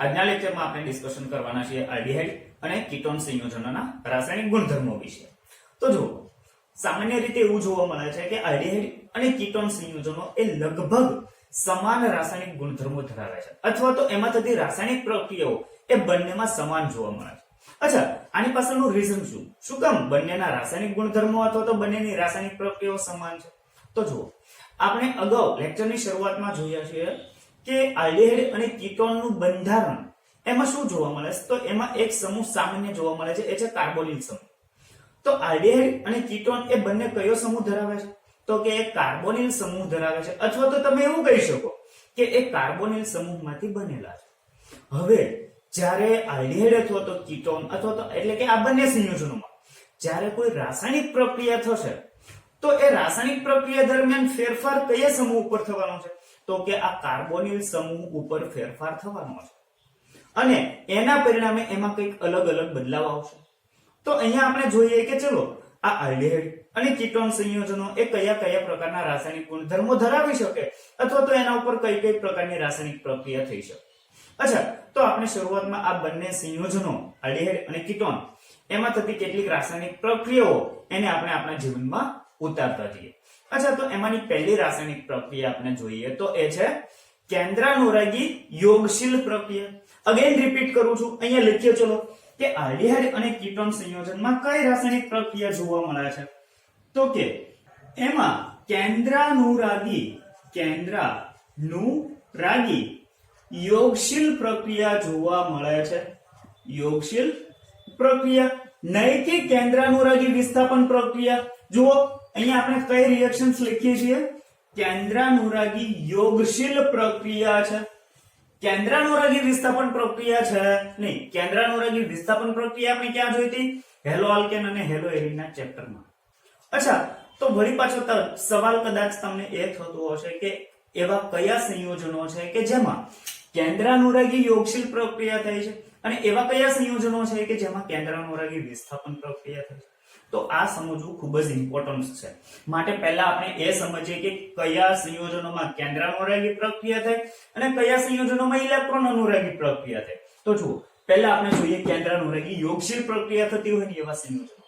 આજના લેક્ચરમાં આપણે ડિસ્કશન કરવાના છીએ આલ્ડીહાઇડ અને કીટોન સંયોજનોના રાસાયણિક ગુણધર્મો વિશે. તો જુઓ, સામાન્ય રીતે એવું જોવા મળે છે કે આલ્ડીહાઇડ અને કીટોન સંયોજનો એ લગભગ સમાન રાસાયણિક ગુણધર્મો ધરાવે છે, અથવા તો એમાં થતી રાસાયણિક પ્રક્રિયાઓ એ બંનેમાં સમાન જોવા મળે છે. અચ્છા, આની પાછળનું રીઝન શું કામ બંનેના રાસાયણિક ગુણધર્મો અથવા તો બંનેની રાસાયણિક પ્રક્રિયાઓ સમાન છે? તો જુઓ, આપણે અગાઉ લેક્ચરની શરૂઆતમાં જોયા છીએ કે આલ્ડીહાઇડ અને કીટોનનું બંધારણ એમાં શું જોવા મળે છે? તો એમાં એક સમૂહ સામાન્ય જોવા મળે છે, એ છે કાર્બોનિલ સમૂહ. તો આલ્ડીહાઇડ અને કીટોન એ બંને કયો સમૂહ ધરાવે છે? તો કે એક કાર્બોનિલ સમૂહ ધરાવે છે, અથવા તો તમે એવું કહી શકો કે એક કાર્બોનિલ સમૂહમાંથી બનેલા છે. હવે જ્યારે આલ્ડીહાઇડ અથવા તો કીટોન અથવા તો એટલે કે આ બંને સંયોજનોમાં જ્યારે કોઈ રાસાયણિક પ્રક્રિયા થશે તો એ રાસાયણિક પ્રક્રિયા દરમિયાન ફેરફાર કયા સમૂહ ઉપર થવાનો છે? તો કે આ કાર્બોનિલ સમૂહ ઉપર ફેરફાર થવાનો છે, અને એના પરિણામે એમાં કંઈક અલગ અલગ બદલાવ આવશે. તો અહીંયા આપણે જોઈએ કે ચલો આ આલ્ડીહાઇડ અને કીટોન સંયોજનો એ કયા કયા પ્રકારના રાસાયણિક ગુણધર્મો ધરાવી શકે, અથવા તો એના ઉપર કઈ કઈ પ્રકારની રાસાયણિક પ્રક્રિયા થઈ શકે. અચ્છા, તો આપણે શરૂઆતમાં આ બંને સંયોજનો આલ્ડીહાઇડ અને કીટોન એમાં થતી કેટલીક રાસાયણિક પ્રક્રિયાઓ એને આપણે આપણા જીવનમાં ઉતારતા જઈએ. અચ્છા, તો એમાંની પહેલી રાસાયણિક પ્રક્રિયા આપણે જોઈએ તો એ છે કેન્દ્રાનુરાગી યોગશીલ પ્રક્રિયા. અગેન રિપીટ કરું છું, અહીંયા લખીએ ચલો કે આલ્ડીહાઇડ અને કીટોન સંયોજનમાં કઈ રાસાયણિક પ્રક્રિયા જોવા મળે છે? તો કે એમાં કેન્દ્રાનુરાગી યોગશીલ પ્રક્રિયા જોવા મળે છે. યોગશીલ પ્રક્રિયા, નહીં કે કેન્દ્રાનુરાગી વિસ્થાપન પ્રક્રિયા. જુઓ, અહીંયા આપણે કઈ રિએક્શન્સ લખીએ છીએ? કેન્દ્રાનુરાગી યોગશીલ પ્રક્રિયા છે. કેન્દ્રાનુરાગી વિસ્થાપન પ્રક્રિયા છે નહીં. કેન્દ્રાનુરાગી વિસ્થાપન પ્રક્રિયા આપણે ક્યાં જોઈ હતી? હેલો આલ્કેન અને હેલો એરીનના ચેપ્ટરમાં. અચ્છા, તો વળી પાછો સવાલ કદાચ તમને એ થતો હશે કે એવા કયા સંયોજનો છે કે જેમાં કેન્દ્રાનુરાગી યોગશીલ પ્રક્રિયા થાય છે, અને એવા કયા સંયોજનો છે કે જેમાં કેન્દ્રાનુરાગી વિસ્થાપન પ્રક્રિયા થાય છે? તો આ સમજવું ખૂબ જ ઇમ્પોર્ટન્ટ છે. માટે પહેલા આપણે એ સમજીએ કે કયા સંયોજનોમાં કેન્દ્રાનુરાગી પ્રક્રિયા થાય અને કયા સંયોજનોમાં ઇલેક્ટ્રોન અનુરાગી પ્રક્રિયા થાય. તો જુઓ, પહેલા આપણે જોઈએ કેન્દ્રાનુરાગી યોગશીલ પ્રક્રિયા થતી હોય ને એવા સંયોજનો.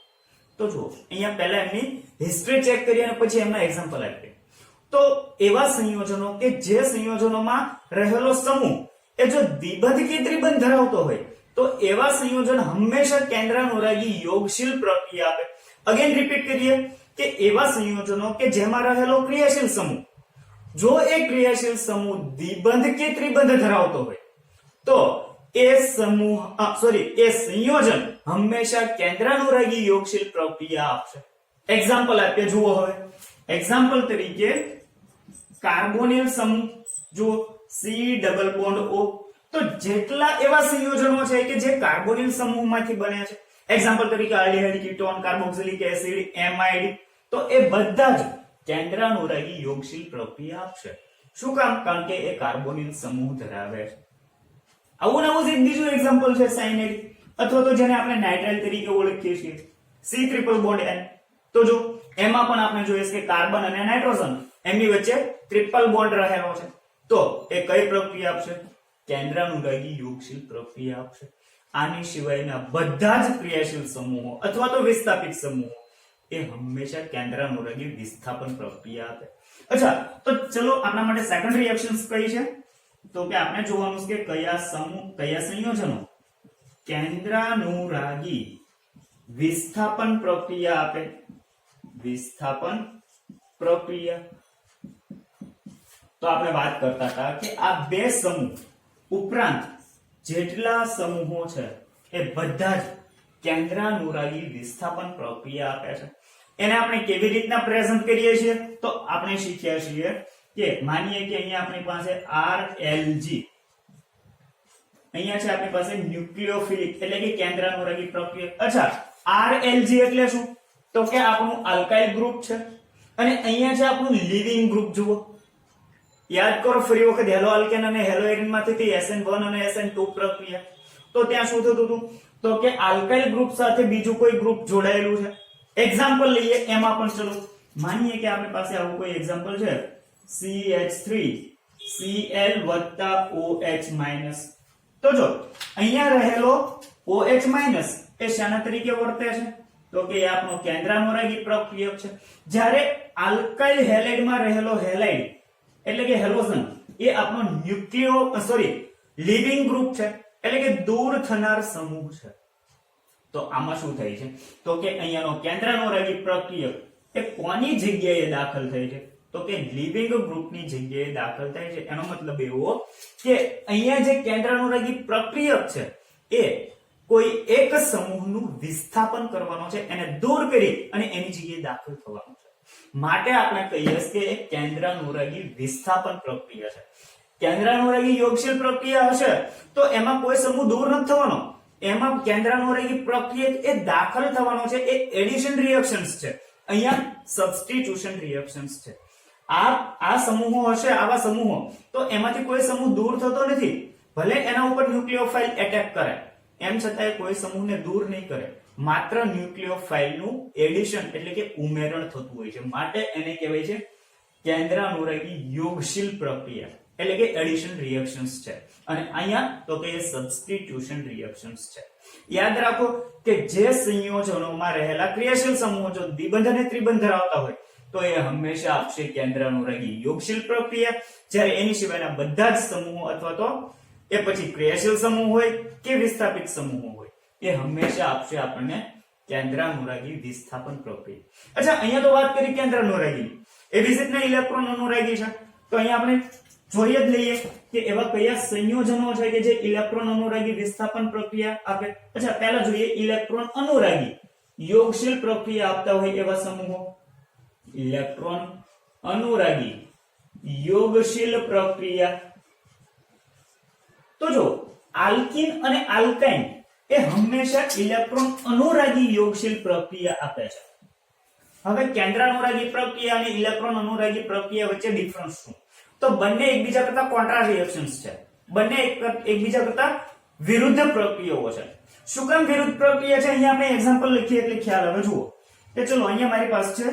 તો જુઓ, અહીંયા પહેલા એમની હિસ્ટ્રી ચેક કરીએ અને પછી એમના એક્ઝામ્પલ આપીએ. તો એવા સંયોજનો કે જે સંયોજનોમાં રહેલો સમૂહ એ જો દ્વિબંધ કે ત્રિબંધ ધરાવતો હોય તો એવા સંયોજન હંમેશા કેન્દ્રાનુરાગી યોગશીલ પ્રક્રિયા આપે. અગેન રિપીટ કરીએ કે એવા સંયોજનો કે જેમાં રહેલો ક્રિયાશીલ સમૂહ, જો એ ક્રિયાશીલ સમૂહ દ્વિબંધ કે ત્રિબંધ ધરાવતો હોય તો એ સંયોજન હંમેશા કેન્દ્રાનુરાગી યોગશીલ પ્રક્રિયા આપશે. એક્ઝામ્પલ આપીએ. જુઓ, હવે એક્ઝામ્પલ તરીકે કાર્બોનિલ સમૂહ, જુઓ C ડબલ બોન્ડ O. તો જેટલા એવા સંયોજનો છે કે જે કાર્બોનિલ સમૂહમાંથી બને છે, એક્ઝામ્પલ તરીકે aldehyde, ketone, carboxylic acid, amide, તો એ બધા જ કેન્દ્રાનુરાગી યોગશીલ પ્રક્રિયા આપશે. શું કામ? કારણ કે એ કાર્બોનિલ સમૂહ ધરાવે છે. આવું નવું જ બીજું એક્ઝામ્પલ છે સાયનાઇડ, અથવા તો જેને આપણે નાઇટ્રાઇલ તરીકે ઓળખીએ છીએ, C ટ્રિપલ બોન્ડ N. તો જો એમાં પણ આપણે જોઈએ કે કાર્બન અને નાઇટ્રોજન એમની વચ્ચે ટ્રિપલ બોન્ડ રહેલો છે. તો એ કઈ પ્રક્રિયા આપશે? કેન્દ્રાનુરાગી યોગશીલ પ્રક્રિયા આપશે. આની સિવાયના બધા જ ક્રિયાશીલ સમૂહો અથવા તો વિસ્થાપિત સમૂહો એ હંમેશા કેન્દ્રાનુરાગી વિસ્થાપન પ્રક્રિયા આપે. અચ્છા, તો ચલો આપણા માટે સેકન્ડ રિએક્શન્સ કઈ છે? તો કે આપણે જોવાનું છે કે કયા સંયોજનો કેન્દ્રાનુરાગી વિસ્થાપન પ્રક્રિયા આપે. વિસ્થાપન પ્રક્રિયા. તો આપણે વાત કરતા હતા કે આ બે સમૂહ ઉપરાંત જેટલા સમૂહો છે એ બધા જ કેન્દ્રાનુરાગી વિસ્થાપન પ્રક્રિયા આપે છે. એને આપણે કેવી રીતના પ્રેઝન્ટ કરીએ છીએ? તો આપણે શીખ્યા છીએ કે માનીએ કે અહીંયા આપણી પાસે RLG, અહીંયા છે આપણી પાસે ન્યુક્લિયોફિલિક એટલે કે કેન્દ્રાનુરાગી પ્રક્રિયા. અચ્છા, RLG એટલે શું? તો કે આપણું આલ્કાઇલ ગ્રુપ છે, અને અહીંયા છે આપણું લિવિંગ ગ્રુપ. જુઓ, યાદ કરો ફરી વખત હેલો આલ્કેન અને હેલો એરીન માંથી SN1 અને SN2 પ્રક્રિયા. તો ત્યાં શું થતું હતું? તો કે આલ્કાઇલ ગ્રુપ સાથે બીજું કોઈ ગ્રુપ જોડાયેલું છે. એક્ઝામ્પલ લઈએ, એમાં પણ ચલો માનીએ કે આપણી પાસે આવું કોઈ એક્ઝામ્પલ છે CH3 Cl + OH- તો જો અહીંયા રહેલો OH માઇનસ એ શાના તરીકે વર્તે છે તો કે એ આપણો કેન્દ્રાનુરાગી પ્રક્રિયક છે. જ્યારે આલ્કાઇલ હેલાઇડમાં રહેલો હેલાઇડ એટલે કે હેલોજન એ આપણો લિવિંગ ગ્રુપ છે એટલે કે દૂર થનાર સમૂહ છે. તો આમાં શું થાય છે તો કે અહીંયાનો કેન્દ્રાનુરાગી પ્રક્રિયક એ કોની જગ્યાએ દાખલ થાય છે તો કે લિવિંગ ગ્રુપની જગ્યાએ દાખલ થાય છે. એનો મતલબ એવો કે અહીંયા જે કેન્દ્રાનુરાગી પ્રક્રિયક છે એ કોઈ એક સમૂહનું વિસ્થાપન કરવાનો છે, એને દૂર કરી અને એની જગ્યાએ દાખલ થવાનું છે. માટે આપણે કહીએ કે એક કેન્દ્રાનુરાગી વિસ્થાપન પ્રક્રિયા છે. કેન્દ્રાનુરાગી યોગશીલ પ્રક્રિયા હશે તો એમાં કોઈ સમૂહ દૂર નથી થવાનો, એમાં કેન્દ્રાનુરાગી પ્રક્રિયક એ દાખલ થવાનો છે. એ એડિશન રિએક્શન્સ છે, અહીંયા સબસ્ટિટ્યુશન રિએક્શન્સ છે. આ સમૂહો હશે, આવા સમૂહો, તો એમાંથી કોઈ સમૂહ દૂર થતો નથી. ભલે એના ઉપર ન્યુક્લિયોફાઇલ એટેક કરે એમ છતાંય કોઈ સમૂહને દૂર નહીં કરે, માત્ર ન્યુક્લિયોફાઇલનું એડિશન એટલે કે ઉમેરણ થતું હોય છે. માટે એને કહેવાય છે કેન્દ્રાનુરાગી યોગશીલ પ્રક્રિયા એટલે કે એડિશન રિએક્શન્સ છે. અને અહીંયા તો કે સબસ્ટિટ્યુશન રિએક્શન્સ છે. યાદ રાખો કે જે સંયોજનોમાં રહેલા ક્રિયાશીલ સમૂહો જો દ્વિબંધ અને ત્રિબંધ ધરાવતા હોય તો એ હંમેશા આપશે કેન્દ્રાનુરાગી યોગશીલ પ્રક્રિયા. જ્યારે એની સિવાયના બધા જ સમૂહો અથવા તો એ પછી ક્રિયાશીલ સમૂહ હોય કે વિસ્થાપિત સમૂહો હોય એ હંમેશા આપશે આપણને કેન્દ્રાનુરાગી વિસ્થાપન પ્રક્રિયા. અચ્છા, અહીંયા તો વાત કરી કેન્દ્રાનુરાગી, એવી જ રીતના ઇલેક્ટ્રોન અનુરાગી છે. તો અહીંયા આપણે જોઈએ જ લઈએ કે એવા કયા સંયોજનો છે કે જે ઇલેક્ટ્રોન અનુરાગી વિસ્થાપન પ્રક્રિયા આપે. અચ્છા, પહેલા જોઈએ ઇલેક્ટ્રોન અનુરાગી યોગશીલ પ્રક્રિયા આપતા હોય એવા સમૂહો. ઇલેક્ટ્રોન અનુરાગી યોગશીલ પ્રક્રિયા. તો જો આલ્કીન અને આલ્કાઇન એ હંમેશા ઇલેક્ટ્રોન અનુરાગી યોગશીલ પ્રક્રિયા આપે છે. હવે કેન્દ્રાનુરાગી પ્રક્રિયા અને ઇલેક્ટ્રોન અનુરાગી પ્રક્રિયા વચ્ચે ડિફરન્સ શું? તો બંને એકબીજા કરતા કોન્ટ્રા રિએક્શન્સ છે, બંને એકબીજા કરતા વિરુદ્ધ પ્રક્રિયાઓ છે. શું કામ વિરુદ્ધ પ્રક્રિયા છે? અહીંયા આપણે એક્ઝામ્પલ લખીએ એટલે ખ્યાલ આવે. જુઓ કે ચલો અહીંયા મારી પાસે છે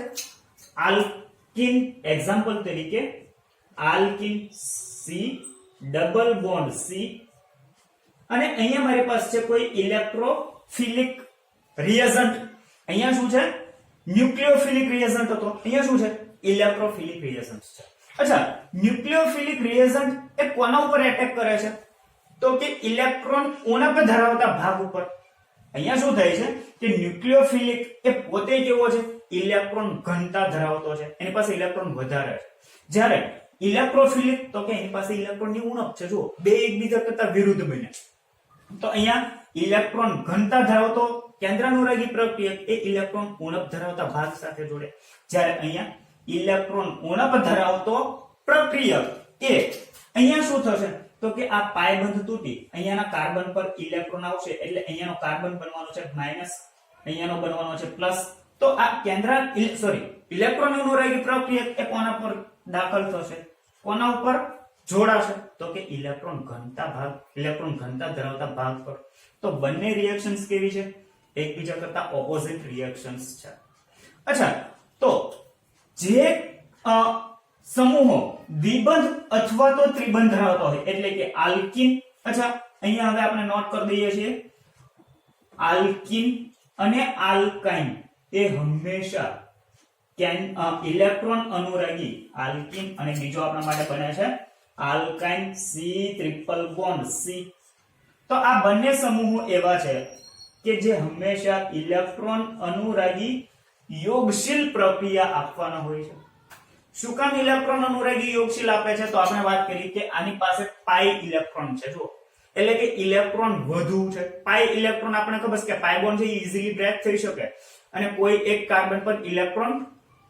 આલ્કીન, એક્ઝામ્પલ તરીકે alkene C double bond C, અને અહીંયા મારી પાસે છે કોઈ ઇલેક્ટ્રોફિલિક રિએજન્ટ. અહીંયા શું છે? ન્યુક્લિયોફિલિક રિએજન્ટ હતો, અહીંયા શું છે? ઇલેક્ટ્રોફિલિક રિએજન્ટ છે. અચ્છા, ન્યુક્લિયોફિલિક રિએજન્ટ એ કોના ઉપર એટેક કરે છે? તો કે ઇલેક્ટ્રોન ઉણપ ધરાવતા ભાગ ઉપર. અહીંયા શું થાય છે કે ન્યુક્લિયોફિલિક એ પોતે કેવો છે? ઇલેક્ટ્રોન ઘનતા ધરાવતો છે, એની પાસે ઇલેક્ટ્રોન વધારે છે. જ્યારે ઇલેક્ટ્રોફિલિક તો કે એની પાસે ઇલેક્ટ્રોનની ઉણપ છે. જો બે એકબીજા કરતા વિરુદ્ધ બને. તો અહીંયા ઇલેક્ટ્રોન ઘનતા ધરાવતો કેન્દ્રાનુરાગી પ્રક્રિયક એ ઇલેક્ટ્રોન ઉણપ ધરાવતા ભાગ સાથે જોડે. જ્યારે અહીંયા ઇલેક્ટ્રોન ઉણપ ધરાવતો પ્રક્રિયક એ અહીંયા શું થશે તો કે આ પાય બંધ તૂટી અહીંયાના કાર્બન પર ઇલેક્ટ્રોન આવશે, એટલે અહીંયાનો કાર્બન બનવાનો છે માઈનસ, અહીંયાનો બનવાનો છે પ્લસ. તો આ ઇલેક્ટ્રોન અનુરાગી પ્રક્રિયક એ કોના પર દાખલ થશે? કોના ઉપર જોડાશે? તો કે ઇલેક્ટ્રોન ઘનતા ધરાવતા ભાગ પર. તો બંને રિએક્શન્સ કેવી છે? એકબીજા કરતા ઓપોઝિટ રિએક્શન્સ છે. અચ્છા, તો જે સમૂહો દ્વિબંધ અથવા તો ત્રિબંધ ધરાવતા હોય એટલે કે આલ્કીન. અચ્છા, અહીંયા હવે આપણે નોટ કરી દઈએ છીએ આલ્કીન અને આલ્કાઇન એ હંમેશા ઇલેક્ટ્રોન અનુરાગી આલ્કીન, અને બીજો આપણા માટે બને છે alkyne C triple bond C. તો આ બંને સમૂહો એવા છે કે જે હંમેશા ઇલેક્ટ્રોન અનુરાગી યોગશીલ પ્રક્રિયા આપવાના હોય છે. શું કામ ઇલેક્ટ્રોન અનુરાગી યોગશીલ આપે છે? તો આપણે વાત કરી કે આની પાસે પાઈ ઇલેક્ટ્રોન છે. જો એટલે કે ઇલેક્ટ્રોન વધુ છે. પાઈ ઇલેક્ટ્રોન આપણે ખબર છે કે પાઈ બોન્ડ છે ઈઝીલી બ્રેક થઈ શકે અને કોઈ એક કાર્બન પર ઇલેક્ટ્રોન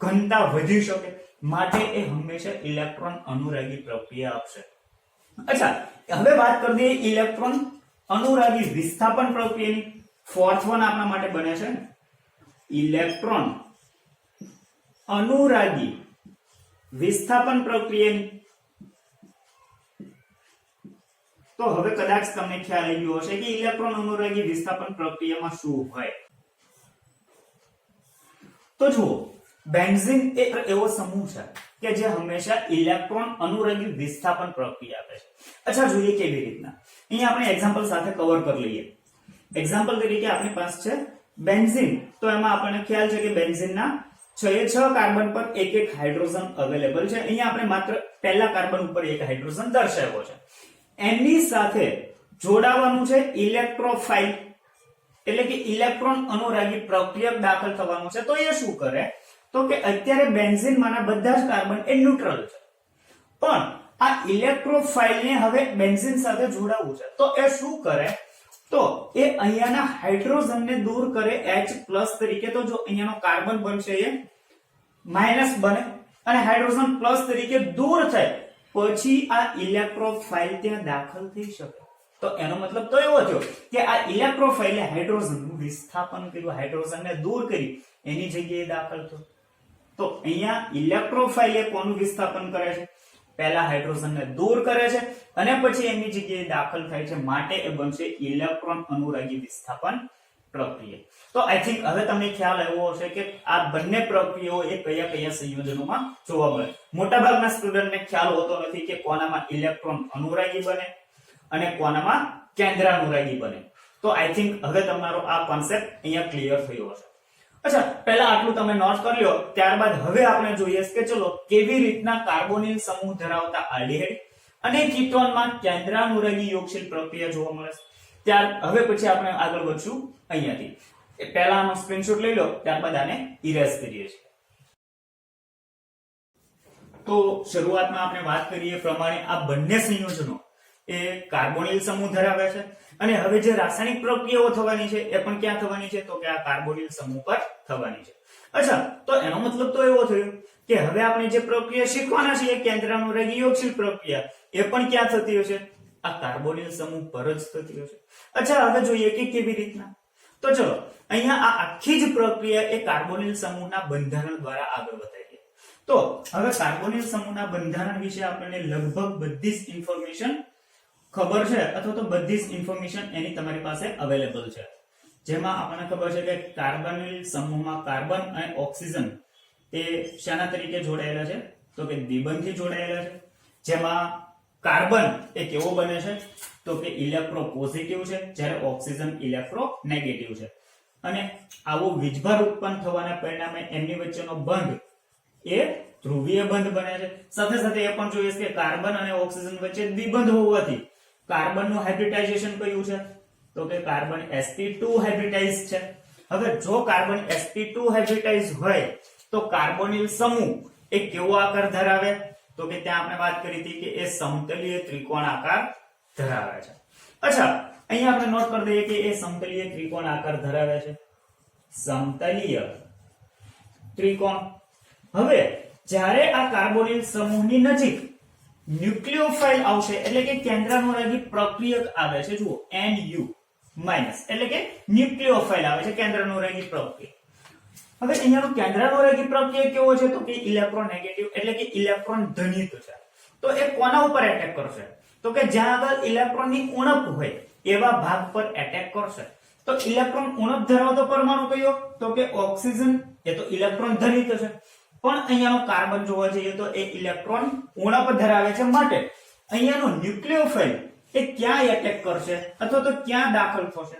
ઘનતા વધી શકે, માટે એ હંમેશા ઇલેક્ટ્રોન અનુરાગી પ્રક્રિયા આપશે. અચ્છા, હવે વાત કરી દઈએ ઇલેક્ટ્રોન અનુરાગી વિસ્થાપન પ્રક્રિયાની. ફોર્થ વન આપણા માટે બને છે ઇલેક્ટ્રોન અનુરાગી વિસ્થાપન પ્રક્રિયાની. તો હવે કદાચ તમને ખ્યાલ આવી ગયો હશે કે ઇલેક્ટ્રોન અનુરાગી વિસ્થાપન પ્રક્રિયામાં શું હોય. તો જુઓ, બેન્ઝીન એ એવો સમૂહ છે કે જે હંમેશા ઇલેક્ટ્રોન અનુરગી વિસ્થાપન પ્રક્રિયા આપે છે। અચ્છા, જોઈએ કેવી રીતના। અહીંયા આપણે એક્ઝામ્પલ સાથે કવર કરી લઈએ। એક્ઝામ્પલ તરીકે આપણી પાસે છે બેન્ઝીન, તો એમાં આપણને ખ્યાલ છે કે બેન્ઝીનના 6 કાર્બન પર એક હાઇડ્રોજન અવેલેબલ છે। અહીંયા આપણે માત્ર પહેલા કાર્બન ઉપર એક હાઇડ્રોજન દર્શાવ્યો છે। એની સાથે જોડાવાનું છે ઇલેક્ટ્રોફાઇલ, એટલે કે ઇલેક્ટ્રોન અનુરાગી પ્રક્રિયક દાખલ થવાનું છે। તો એ શું કરે, તો કે અત્યારે બેન્ઝીનમાંના બધા જ કાર્બન એ ન્યુટ્રલ છે, પણ આ ઇલેક્ટ્રોફાઇલને હવે બેન્ઝીન સાથે જોડાવવું છે। તો એ શું કરે, તો એ અહીંયાના હાઇડ્રોજનને દૂર કરે H+ તરીકે। તો જો અહીંયાનો કાર્બન બનશે એ માઈનસ બને અને હાઇડ્રોજન પ્લસ તરીકે દૂર થાય, પછી આ ઇલેક્ટ્રોફાઇલ ત્યાં દાખલ થઈ શકે। તો એનો મતલબ તો એવો થયો કે આ ઇલેક્ટ્રોફાઇલે હાઇડ્રોજનનું વિસ્થાપન કર્યું, હાઇડ્રોજનને દૂર કરી એની જગ્યાએ દાખલ થયો। તો અહીંયા ઇલેક્ટ્રોફાઇલે કોનું વિસ્થાપન કરે છે, પહેલા હાઇડ્રોજનને દૂર કરે છે અને પછી એની જગ્યાએ દાખલ થાય છે, માટે એ બનશે ઇલેક્ટ્રોન અનુરાગી વિસ્થાપન પ્રક્રિયા। તો આઈ થિંક હવે તમને ખ્યાલ આવ્યો હશે કે આ બંને પ્રક્રિયાઓ એ કયા કયા સંયોજનોમાં જોવા મળે। મોટાભાગના સ્ટુડન્ટને ખ્યાલ હોતો નથી કે કોનામાં ઇલેક્ટ્રોન અનુરાગી બને અને કોનામાં કેન્દ્રાનુરાગી બને। તો આઈ થિંક હવે તમારો આ કોન્સેપ્ટ અહીંયા ક્લિયર થયો હશે। અચ્છા, પહેલા આટલું તમે નોટ કરી લો, ત્યારબાદ હવે આપણે જોઈએ કે ચલો કેવી રીતના કાર્બોનિલ સમૂહ ધરાવતા આલ્ડીહાઇડ અને કીટોનમાં કેન્દ્રાનુરાગી યોગશીલ પ્રક્રિયા જોવા મળે છે। હવે પછી આપણે આગળ વધશું અહીંયાથી। પહેલા આનો સ્ક્રીનશોટ લઈ લો, ત્યારબાદ આને ઇરેઝ કરીએ છીએ। તો શરૂઆતમાં આપણે વાત કરીએ પ્રમાણે આ બંને સંયોજનો એ કાર્બોનિલ સમૂહ ધરાવે છે અને હવે જે રાસાયણિક પ્રક્રિયાઓ થવાની છે એ પણ ક્યાં થવાની છે, તો કે આ કાર્બોનિલ સમૂહ પર થવાની છે। અચ્છા, તો એનો મતલબ તો એવો થયો કે હવે આપણે જે પ્રક્રિયા શીખવાના છે કેન્દ્રાનુરાગી યોગશીલ પ્રક્રિયા, એ પણ ક્યાં થતી હશે, આ કાર્બોનિલ સમૂહ પર જ થતી હશે। અચ્છા, હવે જોઈએ કે કેવી રીતના। તો ચલો અહીંયા આ આખી જ પ્રક્રિયા એ કાર્બોનિલ સમૂહના બંધારણ દ્વારા આગળ વધારીએ। તો હવે કાર્બોનિલ સમૂહના બંધારણ વિશે આપણને લગભગ બધી જ ઇન્ફોર્મેશન ખબર છે, અથવા તો બધી જ ઇન્ફોર્મેશન એની તમારી પાસે અવેલેબલ છે। જેમાં આપણને ખબર છે કે કાર્બોનિલ સમૂહમાં કાર્બન અને ઓક્સિજન એ શાના તરીકે જોડાયેલા છે, તો કે દ્વિબંધથી જોડાયેલા છે। જેમાં કાર્બન એ કેવો બને છે, તો કે ઇલેક્ટ્રો પોઝિટિવ છે, જ્યારે ઓક્સિજન ઇલેક્ટ્રો નેગેટિવ છે। અને આવો વીજભાર ઉત્પન્ન થવાના પરિણામે એમની વચ્ચેનો બંધ એ ધ્રુવીય બંધ બને છે। સાથે સાથે એ પણ જોઈએ કે કાર્બન અને ઓક્સિજન વચ્ચે દ્વિબંધ હોવાથી કાર્બનનું હાઇબ્રિડાઇઝેશન કયું છે, તો કે કાર્બન sp2 હાઇબ્રિડાઇઝ છે। હવે જો કાર્બન sp2 હાઇબ્રિડાઇઝ હોય તો કાર્બોનિલ સમૂહ એ કેવો આકાર ધરાવે, તો કે ત્યાં આપણે વાત કરી હતી કે એ સમતલીય ત્રિકોણ આકાર ધરાવે છે। અચ્છા, અહીંયા આપણે નોટ કરી દઈએ કે એ સમતલીય ત્રિકોણ આકાર ધરાવે છે, સમતલીય ત્રિકોણ। હવે જ્યારે આ કાર્બોનિલ સમૂહની નજીક ન્યુક્લિયોફાઇલ આવશે, એટલે કે કેન્દ્રાનુરાગી પ્રક્રિયક આવે છે, જુઓ Nu માઈનસ, એટલે કે ન્યુક્લિયોફાઇલ આવે છે કેન્દ્રાનુરાગી પ્રક્રિયક। હવે અહીંયાનો કેન્દ્રાનુરાગી પ્રક્રિયક કેવો છે, તો કે ઇલેક્ટ્રોન નેગેટિવ, એટલે કે ઇલેક્ટ્રોન ધનિક છે। તો એ કોના ઉપર એટેક કરશે, તો કે જ્યાં આગળ ઇલેક્ટ્રોનની ઉણપ હોય એવા ભાગ પર એટેક કરશે। તો ઇલેક્ટ્રોન ઉણપ ધરાવતો પરમાણુ કયો, તો કે ઓક્સિજન, એ તો ઇલેક્ટ્રોન ધનિક છે, પણ અહીંયાનો કાર્બન જોવા જઈએ તો એ ઇલેક્ટ્રોન ઉણપ ધરાવે છે, માટે અહીંયાનો ન્યુક્લિયોફાઇલ એ ક્યાં એટેક કરશે અથવા તો ક્યાં દાખલ થશે,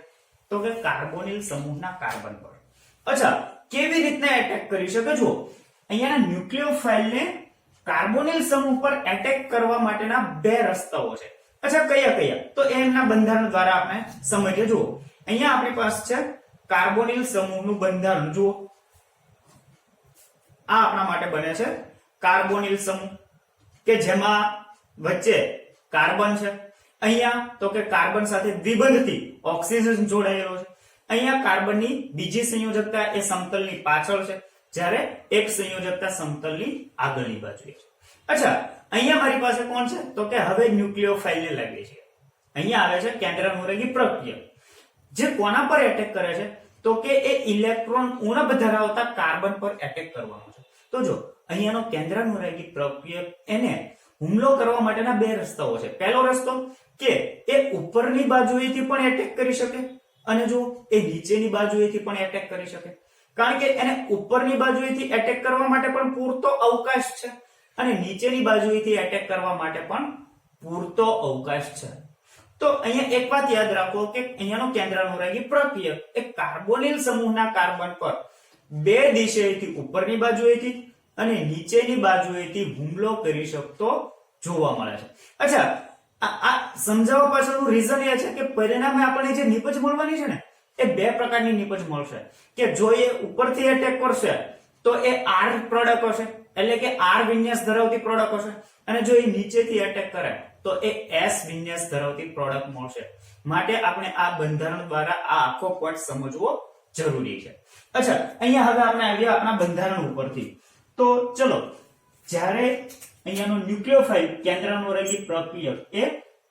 તો કે કાર્બોનિલ સમૂહના કાર્બન પર। અચ્છા, કેવી રીતના એટેક કરી શકે, જુઓ અહીંયાના ન્યુક્લિયોફાઇલને કાર્બોનિલ સમૂહ પર એટેક કરવા માટેના બે રસ્તાઓ છે। અચ્છા, કયા કયા, તો એમના બંધારણ દ્વારા આપણે સમજીએ। જુઓ અહીંયા આપણી પાસે છે કાર્બોનિલ સમૂહનું બંધારણ, જુઓ આ આપણા માટે બને છે કાર્બોનિલ સમૂહ, કે જેમાં વચ્ચે કાર્બન છે, અહીંયા તો કે કાર્બન સાથે દ્વિબંધથી ઓક્સિજન જોડાયેલો છે। અહીંયા કાર્બનની બીજી સંયોજકતા એ સમતલની પાછળ છે, જ્યારે એક સંયોજકતા સમતલની આગળની બાજુએ છે। અચ્છા, અહીંયા મારી પાસે કોણ છે, તો કે હવે ન્યુક્લિયોફાઇલને લાગે છે। અહીંયા આવે છે કેન્દ્રાનુરાગી પ્રક્રિયા, જે કોના પર એટેક કરે છે, તો કે એ ઇલેક્ટ્રોન ઉણપ ધરાવતા કાર્બન પર એટેક કરવાનો છે। તો જો અહીંયાનો કેન્દ્રાનુરાગી પ્રક્રિયક એને હુમલો કરવા માટેના બે રસ્તાઓ છે। પહેલો રસ્તો કે એ ઉપરની બાજુએથી પણ એટેક કરી શકે અને જો એ નીચેની બાજુએથી પણ એટેક કરી શકે, કારણ કે એને ઉપરની બાજુએથી એટેક કરવા માટે પણ પૂરતો અવકાશ છે અને નીચેની બાજુએથી એટેક કરવા માટે પણ પૂરતો અવકાશ છે. તો અહીંયા એક વાત યાદ રાખો કે અહીંયાનો કેન્દ્રાનુરાગી પ્રક્રિયક એ કાર્બોનિલ સમૂહના કાર્બન પર બે દિશાએથી ઉપરની બાજુએથી અને નીચેની બાજુએથી હુમલો કરી શકતો જોવા મળે છે. અચ્છા, આ સમજાવવા પાછળનું રીઝન એ છે કે પરિણામે આપણને જે નિપજ મળવાની છે ને એ બે પ્રકારની નિપજ મળશે. કે જો એ ઉપરથી એટેક કરશે તો એ આર પ્રોડક્ટ હશે, એટલે કે આર વિન્યાસ ધરાવતી પ્રોડક્ટ હશે, અને જો એ નીચેથી એટેક કરે તો એ એસ વિન્યાસ ધરાવતી પ્રોડક્ટ મળશે. માટે આપણે આ બંધારણ દ્વારા આ આખો પોઈન્ટ સમજવો જરૂરી છે. અચ્છા, અહીંયા હવે આપણે આવ્યા આપણા બંધારણ ઉપરથી. તો ચલો, જ્યારે અહીંયાનો ન્યુક્લિયોફાઇલ કેન્દ્રાનુરાગી પ્રક્રિયક એ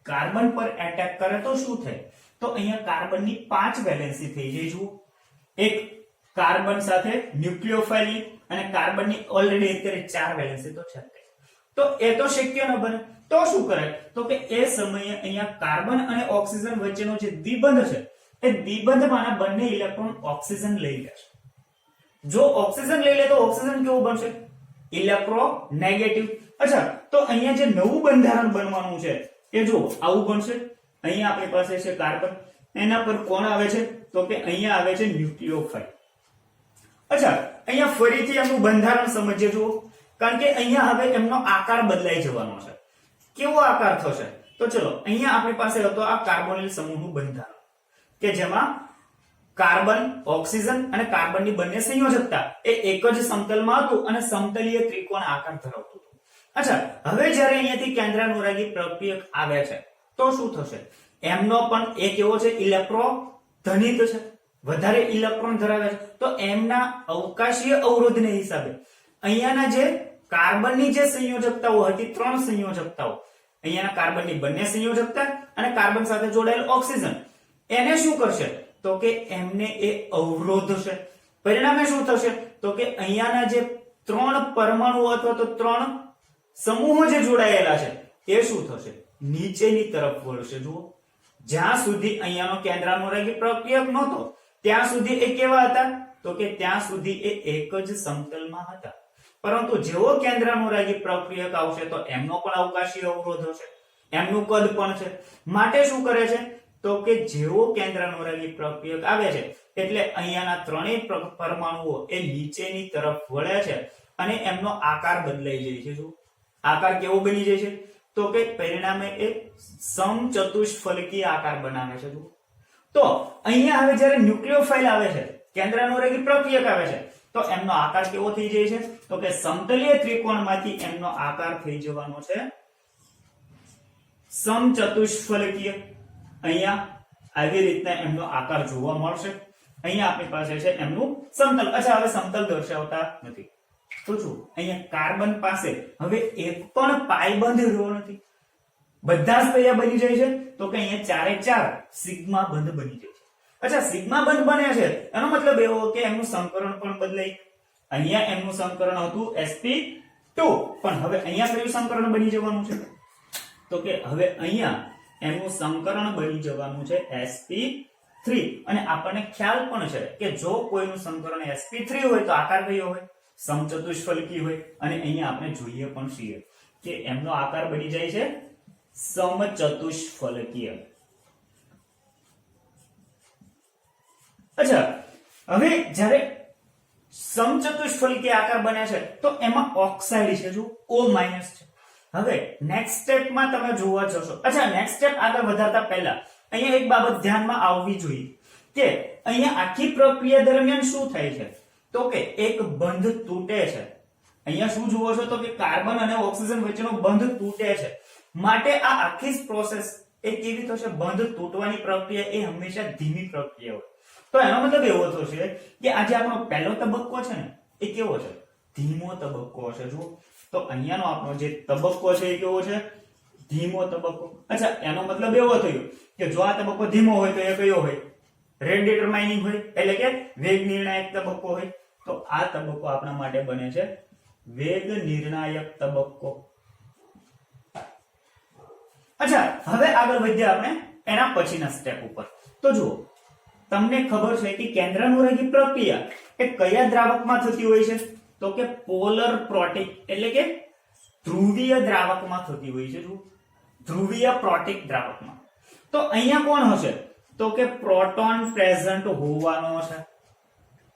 કાર્બન પર એટેક કરે તો શું થાય? તો અહીંયા કાર્બનની 5 વેલેન્સી થઈ જાય. જુઓ, એક કાર્બન સાથે ન્યુક્લિયોફાઇલ અને કાર્બનની ઓલરેડી અત્યારે 4 વેલેન્સી તો છે. તો એ તો શક્ય ન બને. તો શું કરે? તો કે એ સમયે અહીંયા કાર્બન અને ઓક્સિજન વચ્ચેનો જે દ્વિબંધ છે એ દ્વિબંધમાંના બંને ઇલેક્ટ્રોન ઓક્સિજન લઈ લે છે. જો ઓક્સિજન લઈ લે તો ઓક્સિજન કેવું બનશે? ઇલેક્ટ્રોનેગેટિવ. અચ્છા, તો અહીંયા જે નવું બંધારણ બનવાનું છે એ જો આવું બનશે. અહીંયા આપણી પાસે છે કાર્બન, એના પર કોણ આવે છે? તો કે અહીંયા આવે છે ન્યુક્લિયોફાઇલ. અચ્છા, અહીંયા ફરીથી એનું બંધારણ સમજીએ. જુઓ, કારણ કે અહીંયા હવે એમનો આકાર બદલાઈ જવાનો છે. કેવો આકાર થશે? તો ચલો, અહીંયા આપણી પાસે હતો આ કાર્બોનિલ સમૂહનું બંધારણ કે જેમાં કાર્બન, ઓક્સિજન અને કાર્બનની બંને સંયોજકતા એ એક જ સમતલમાં હતું અને સમતલીય ત્રિકોણ આકાર ધરાવતું હતું. અચ્છા, હવે જ્યારે અહીંયાથી કેન્દ્રાનુરાગી પ્રક્રિયક આવે છે તો શું થશે? એમનો પણ એક એવો છે ઇલેક્ટ્રોધનિક છે, વધારે ઇલેક્ટ્રોન ધરાવે છે. તો એમના અવકાશીય અવરોધને હિસાબે અહીંયાના જે કાર્બનની જે સંયોજકતાઓ હતી, 3 સંયોજકતાઓ, અહીંયાના કાર્બનની બંને સંયોજકતા અને કાર્બન સાથે જોડાયેલ ઓક્સિજન, એને શું કરશે? તો કે એમને એ અવરોધશે. પરિણામે શું થશે? તો કે અહીંયાના જે 3 પરમાણુઓ અથવા તો 3 સમૂહો જે જોડાયેલા છે એ શું થશે? નીચેની તરફ વળશે. જુઓ, જ્યાં સુધી અહીંયાનો કેન્દ્રાનુરાગી પ્રક્રિયક નહોતો ત્યાં સુધી એ કેવા હતા? તો કે ત્યાં સુધી એ એક જ સમતલમાં હતા. પરંતુ જેવો કેન્દ્રાનુરાગી પ્રક્રિયક આવશે તો એમનો પણ અવકાશીય અવરોધ હશે, એમનું કદ પણ છે. માટે શું કરે છે? તો કે જેવો કેન્દ્રાનુરાગી પ્રક્રિયક આવે છે એટલે અહીંયાના 3 પરમાણુઓ એ નીચેની તરફ વળે છે અને એમનો આકાર બદલાઈ જાય છે. જો આકાર કેવો બની જાય છે? તો કે પરિણામે એ સમચતુષ્ફલકી આકાર બનાવે છે. જો તો અહીંયા હવે જ્યારે ન્યુક્લિયોફાઇલ આવે છે, કેન્દ્રાનુરાગી પ્રક્રિયક આવે છે, તો એમનો આકાર કેવો થઈ જાય છે? તો કે સમતલીય ત્રિકોણમાંથી એમનો આકાર થઈ જવાનો છે સમચતુષ્ફલકીય. અહીંયા આવી રીતના એમનો આકાર જોવા મળશે. અહીંયા આપણી પાસે છે એમનું સમતલ. અચ્છા, હવે સમતલ દર્શાવતા નથી. તો જો અહીંયા કાર્બન પાસે હવે એક પણ પાયબંધ રહ્યો નથી, બધા જ કયા બની જાય છે? તો કે અહીંયા 4 સિગ્મા બંધ બની જાય છે. અચ્છા, સિગ્મા બંધ બને છે એનો મતલબ એવો કે એમનું સંકરણ પણ બદલાઈ. અહીંયા એમનું સંકરણ હતું sp2, પણ હવે અહીંયા કયું સંકરણ બની જવાનું છે? તો કે હવે અહીંયા એનું સંકરણ બની જવાનું છે sp3. અને આપણને ખ્યાલ પણ છે કે જો કોઈનું સંકરણ sp3 હોય તો આકાર કયો હોય? સમચતુષ્ફલકી હોય. અને અહીંયા આપણે જોઈએ પણ છીએ કે એમનો આકાર બની જાય છે સમચતુષ્ફલકીય. અચ્છા, હવે જ્યારે સમચતુષ્ફલકીય આકાર બને છે તો એમાં ઓક્સાઇડ છે, જો O- છે. હવે નેક્સ્ટ સ્ટેપમાં તમે જોવા જશો. અચ્છા, નેક્સ્ટ સ્ટેપ આગળ વધારતા પહેલા અહીંયા એક બાબત ધ્યાનમાં આવવી જોઈએ કે અહીંયા આખી પ્રક્રિયા દરમિયાન શું થાય છે? તો કે એક બંધ તૂટે છે. અહીંયા શું જુઓ છો? તો કે કાર્બન અને ઓક્સિજન વચ્ચેનો બંધ તૂટે છે. માટે આ આખી પ્રોસેસ એ કેવી થશે? બંધ તૂટવાની પ્રક્રિયા એ હંમેશા ધીમી પ્રક્રિયા હોય. તો એનો મતલબ એવો થશે કે આજે આપણો પહેલો તબક્કો છે ને એ કેવો છે? ધીમો તબક્કો હશે. જુઓ, તો અહીંયાનો આપણો જે તબક્કો છે એ કેવો છે? ધીમો તબક્કો. અચ્છા, એનો મતલબ એવો થયો કે જો આ તબક્કો ધીમો હોય તો એ કયો હોય? રેટ ડિટરમાઇનિંગ હોય, એટલે કે વેગ નિર્ણાયક તબક્કો હોય. તો આ તબક્કો આપણા માટે બને છે વેગ નિર્ણાયક તબક્કો. અચ્છા, હવે આગળ વધ્યા આપણે એના પછીના સ્ટેપ ઉપર. તો જુઓ, તમને ખબર છે કે કેન્દ્રાનુરાગી પ્રક્રિયા એ કયા દ્રાવકમાં થતી હોય છે? તો કે પોલર પ્રોટીક, એટલે કે ધ્રુવીય દ્રાવકમાં થતી હોય છે. જો ધ્રુવીય પ્રોટિક દ્રાવકમાં તો અહીંયા કોણ હશે તો કે પ્રોટોન પ્રેઝન્ટ હોવાનો છે.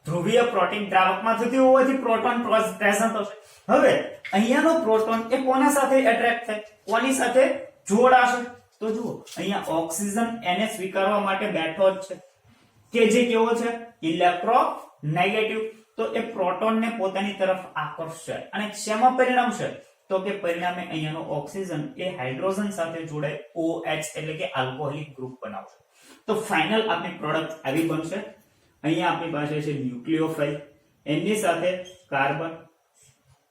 ધ્રુવીય પ્રોટીન દ્રાવકમાં થતી હોવાથી પ્રોટોન પ્રેઝન્ટ હશે. હવે અહીંયાનો પ્રોટોન એ કોના સાથે એટ્રેક્ટ થાય, કોની સાથે જોડાશે તો જુઓ અહીંયા ઓક્સિજન એને સ્વીકારવા માટે બેઠો જ છે કે જે કેવો છે ઇલેક્ટ્રોનેગેટિવ. તો એ પ્રોટોનને પોતાની તરફ આકર્ષશે અને શેમાં પરિણમશે તો કે પરિણામે અહીંયાનો ઓક્સિજન એ હાઇડ્રોજન સાથે જોડાય OH એટલે કે આલ્કોહોલિક ગ્રુપ બનાવશે. તો ફાઇનલ આપણી પ્રોડક્ટ આવી બનશે. અહીંયા આપણી પાસે છે ન્યુક્લિયોફાઇલ, એની સાથે કાર્બન,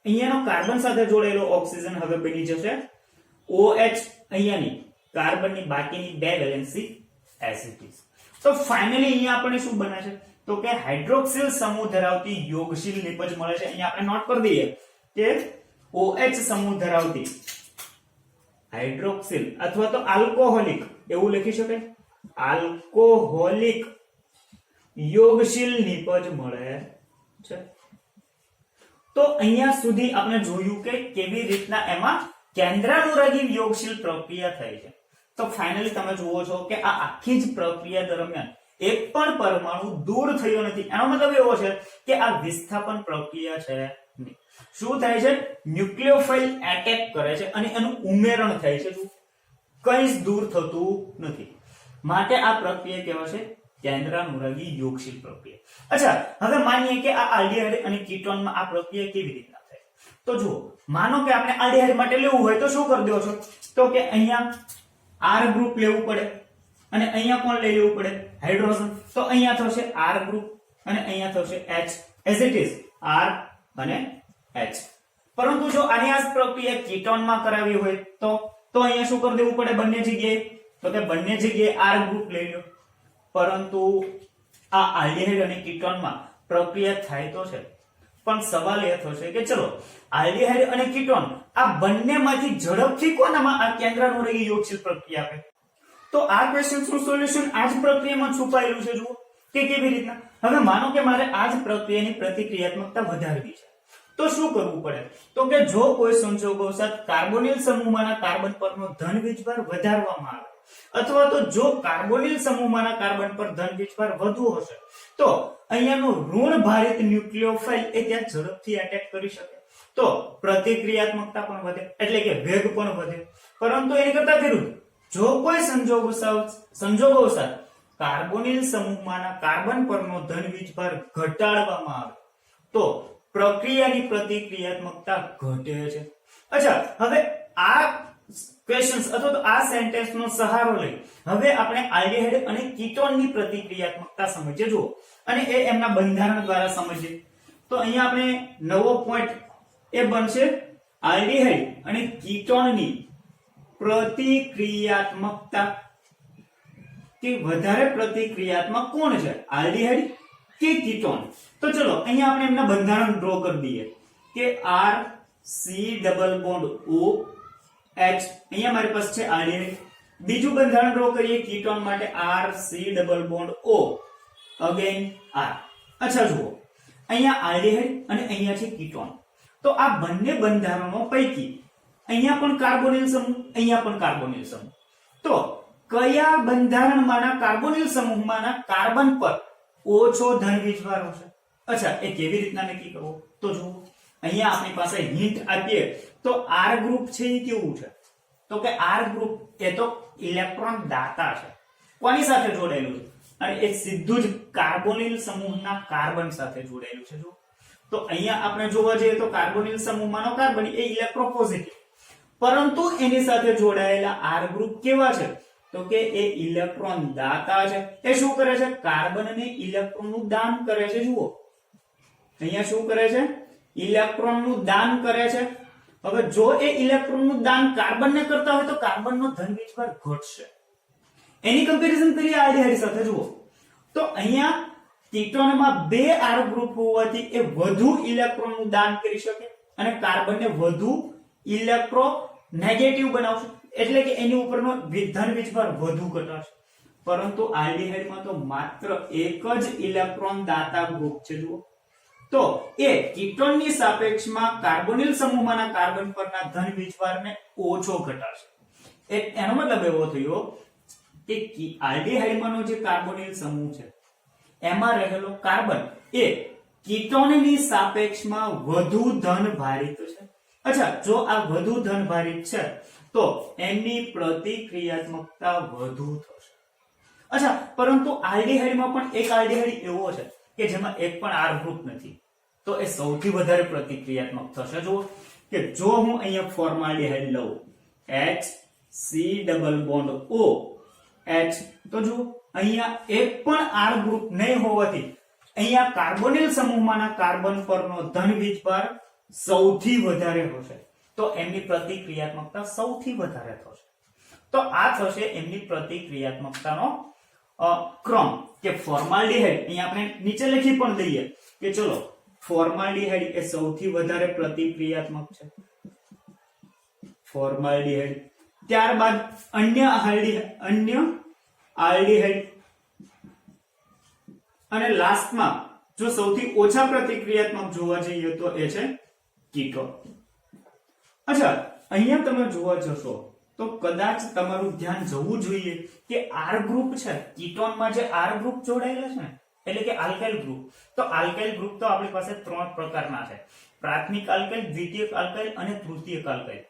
અહીંયાનો કાર્બન સાથે જોડાયેલો ઓક્સિજન હવે બની જશે OH, અહીંયાની કાર્બનની બાકીની બે વેલેન્સી એઝ ઇટ ઇઝ. તો ફાઇનલી અહીંયા આપણે શું બને છે તો કે હાઇડ્રોક્સિલ સમૂહ ધરાવતી યોગશીલ નિપજ મળે છે. અહીંયા આપણે નોટ કરી દઈએ કે OH સમૂહ ધરાવતી હાઇડ્રોક્સિલ અથવા તો આલ્કોહોલિક એવું લખી શકાય, આલ્કોહોલિક યોગશીલ નિપજ મળે છે. તો અહીંયા સુધી આપણે જોયું કે કેવી રીતના એમાં કેન્દ્રાનુરાગી યોગશીલ પ્રક્રિયા થાય છે. તો ફાઇનલી તમે જુઓ છો કે આ આખી જ પ્રક્રિયા દરમિયાન એક પણ પરમાણુ દૂર થયો નથી. એનો મતલબ એવો છે કે આ વિસ્થાપન પ્રક્રિયા છે નહીં. શું થાય છે ન્યુક્લિયોફાઇલ એટેક કરે છે અને એનું ઉમેરણ થાય છે, કંઈ જ દૂર થતું નથી. માટે આ પ્રક્રિયા કહેવાય છે કેન્દ્રાનુરાગી યોગશીલ પ્રક્રિયા. અચ્છા, હવે માનીએ કે આ આલ્ડીહાઇડ અને કીટોનમાં આ પ્રક્રિયા કેવી રીતના થાય. તો જુઓ, માનો કે આપણે આલ્ડીહાઇડ માટે લેવું હોય તો શું કરી દો છો તો કે અહીંયા R ગ્રુપ લેવું પડે અને અહીંયા કોણ લઈ લેવું પડે હાઇડ્રોજન. તો અહીંયા થશે R ગ્રુપ અને અહીંયા થશે H as it is R અને H. પરંતુ જો આની આ પ્રક્રિયા કીટોનમાં કરાવી હોય તો અહીંયા શું કરી દેવું પડે બંને જગ્યાએ તો કે બંને જગ્યાએ R ગ્રુપ લઈ લો. પરંતુ આ આલ્ડીહાઇડ અને કીટોનમાં પ્રક્રિયા થાય તો છે, પણ સવાલ એ થશે કે ચલો આલ્ડીહાઇડ અને કીટોન આ બંનેમાંથી ઝડપથી કોનામાં આ કેન્દ્રાનુરાગી યોગશીલ પ્રક્રિયા આપે. તો આ ક્વેશ્ચનનું સોલ્યુશન આ જ પ્રક્રિયામાં છુપાયેલું છે. જુઓ કે કેવી રીતના. હવે માનો કે મારે આ જ પ્રક્રિયાની પ્રતિક્રિયાત્મકતા વધારવી છે તો શું કરવું પડે તો કે જો કોઈ સંજોગોવશાત કાર્બોનિલ સમૂહમાંના કાર્બન પરનો ધન વીજભાર વધારવામાં આવે અથવા તો જો કાર્બોનિલ સમૂહમાંના કાર્બન પર ધન વીજભાર વધુ હશે તો અહીંયાનું ઋણ ભારિત ન્યુક્લિયોફાઇલ એ ત્યાં ઝડપથી એટેક કરી શકે. તો પ્રતિક્રિયાત્મકતા પણ વધે એટલે કે વેગ પણ વધે. પરંતુ એની કરતા વિરુદ્ધ જો કોઈ સંજોગોવશાત કાર્બોનિલ સમૂહમાંના કાર્બન પરનો ધન વીજભાર ઘટાડવામાં આવે તો પ્રક્રિયાની પ્રતિક્રિયાત્મકતા ઘટે છે. અચ્છા, હવે આ ક્વેશ્ચન્સ અથવા તો આ સેન્ટેન્સનો સહારો લઈ હવે આપણે આલ્ડીહાઇડ અને કીટોનની પ્રતિક્રિયાત્મકતા સમજીએ. જુઓ અને એ એમના બંધારણ દ્વારા સમજીએ. તો અહીંયા આપણે નવો પોઈન્ટ એ બનશે આલ્ડીહાઇડ અને કીટોનની પ્રતિક્રિયાત્મકતા કે વધારે પ્રતિક્રિયાત્મક કોણ છે આલ્ડીહાઇડ કે કીટોન. તો ચલો અહીંયા આપણે એમના બંધારણ ડ્રો કરી દઈએ કે R C double bond O H. અહીંયા મારી પાસે છે આલ્ડીહાઇડ. બીજું બંધારણ ડ્રો કરીએ કીટોન માટે R C double bond O again R. અચ્છા જુઓ, અહીંયા આલ્ડીહાઇડ અને અહીંયા છે કીટોન. તો આ બંને બંધારણો પૈકી અહીંયા પણ કાર્બોનિલ સમૂહ, અહીંયા પણ કાર્બોનિલ સમૂહ. તો કયા બંધારણમાંના કાર્બોનિલ સમૂહમાંના કાર્બન પર ઓછો ધન વીજભાર હશે? અચ્છા, એ કેવી રીતના નક્કી કરવું તો જુઓ અહીંયા આપણી પાસે હિન્ટ આપીએ તો R ગ્રુપ છે એ કેવું છે તો કે R ગ્રુપ એ તો ઇલેક્ટ્રોન દાતા છે. કોની સાથે જોડાયેલું છે? અને એ સીધું જ કાર્બોનિલ સમૂહના કાર્બન સાથે જોડાયેલું છે. જુઓ તો અહીંયા આપણે જોવા જઈએ તો કાર્બોનિલ સમૂહમાંનો કાર્બન એ ઇલેક્ટ્રોપોઝિટિવ, પરંતુ એની સાથે જોડાયેલા R ગ્રુપ કેવા છે તો કે એ ઇલેક્ટ્રોન દાતા છે. એ શું કરે છે? કાર્બનને ઇલેક્ટ્રોનનું દાન કરે છે. જુઓ અહીંયા શું કરે છે? ઇલેક્ટ્રોનનું દાન કરે છે. હવે જો એ ઇલેક્ટ્રોનનું દાન કાર્બનને કરતા હોય તો કાર્બનનો ધન વીજભાર ઘટશે. એની કમ્પેરિઝન કરીએ આલ્ડીહાઇડ સાથે. જુઓ તો અહીંયા કીટોનમાં બે R ગ્રુપ હોવાથી એ વધુ ઇલેક્ટ્રોનનું દાન કરી શકે અને કાર્બનને વધુ ઇલેક્ટ્રોનેગેટિવ બનાવશે એટલે કે એની ઉપરનો ધન વીજભાર વધુ ઘટાડશે. પરંતુ આલ્ડીહાઇડમાં તો માત્ર એક જ ઇલેક્ટ્રોન દાતા ગ્રુપ છે. જુઓ તો એ કીટોનની સાપેક્ષમાં કાર્બોનિલ સમૂહમાંના કાર્બન પરના ધન વીજભારને ઓછો ઘટાડશે. એનો મતલબ એવો થયો કે આલ્ડીહાઇડમાંનો જે કાર્બોનિલ સમૂહ છે એમાં રહેલો કાર્બન એ કીટોનની સાપેક્ષમાં વધુ ધન ભારિત છે. અચ્છા, જો આ વધુ ધન ભારિત છે તો એની પ્રતિક્રિયાત્મકતા વધુ થશે. અચ્છા, પરંતુ આલ્ડીહાઇડમાં પણ એક આલ્ડીહાઇડ એવો છે કે જેમાં એક પણ R ગ્રુપ નથી, તો એ સૌથી વધારે પ્રતિક્રિયાત્મક થશે. જો કે જો હું અહીંયા ફોર્માલ્ડીહાઇડ લઉં HC≡O H, તો જો અહીંયા એક પણ R ગ્રુપ નહીં હોવાથી અહીંયા કાર્બોનિલ સમૂહમાંના કાર્બન પરનો ધન વીજભાર સૌથી વધારે હશે, તો એમની પ્રતિક્રિયાત્મકતા સૌથી વધારે થશે. તો આ થશે એમની પ્રતિક્રિયાત્મકતાનો ક્રમ કે ફોર્માલ્ડીહાઇડ અહીંયા આપણે નીચે લખી પણ દઈએ કે ચલો ફોર્માલ્ડીહાઇડ એ સૌથી વધારે પ્રતિક્રિયાત્મક છે. ફોર્માલ્ડીહાઇડ, ત્યારબાદ અન્ય આલ્ડીહાઇડ અને લાસ્ટમાં જો સૌથી ઓછા પ્રતિક્રિયાત્મક જોવા જઈએ તો એ છે કીટોન. અચ્છા, અહીંયા તમે જોવા જશો તો કદાચ તમારું ધ્યાન જવું જોઈએ કે R ગ્રુપ છે, કીટોનમાં જે R ગ્રુપ જોડાયેલા છે ને એટલે કે આલ્કાઇલ ગ્રુપ, તો આલ્કાઇલ ગ્રુપ તો આપણી પાસે 3 પ્રકારના છે: પ્રાથમિક આલ્કાઇલ, દ્વિતીયક આલ્કાઇલ અને તૃતીયક આલ્કાઇલ.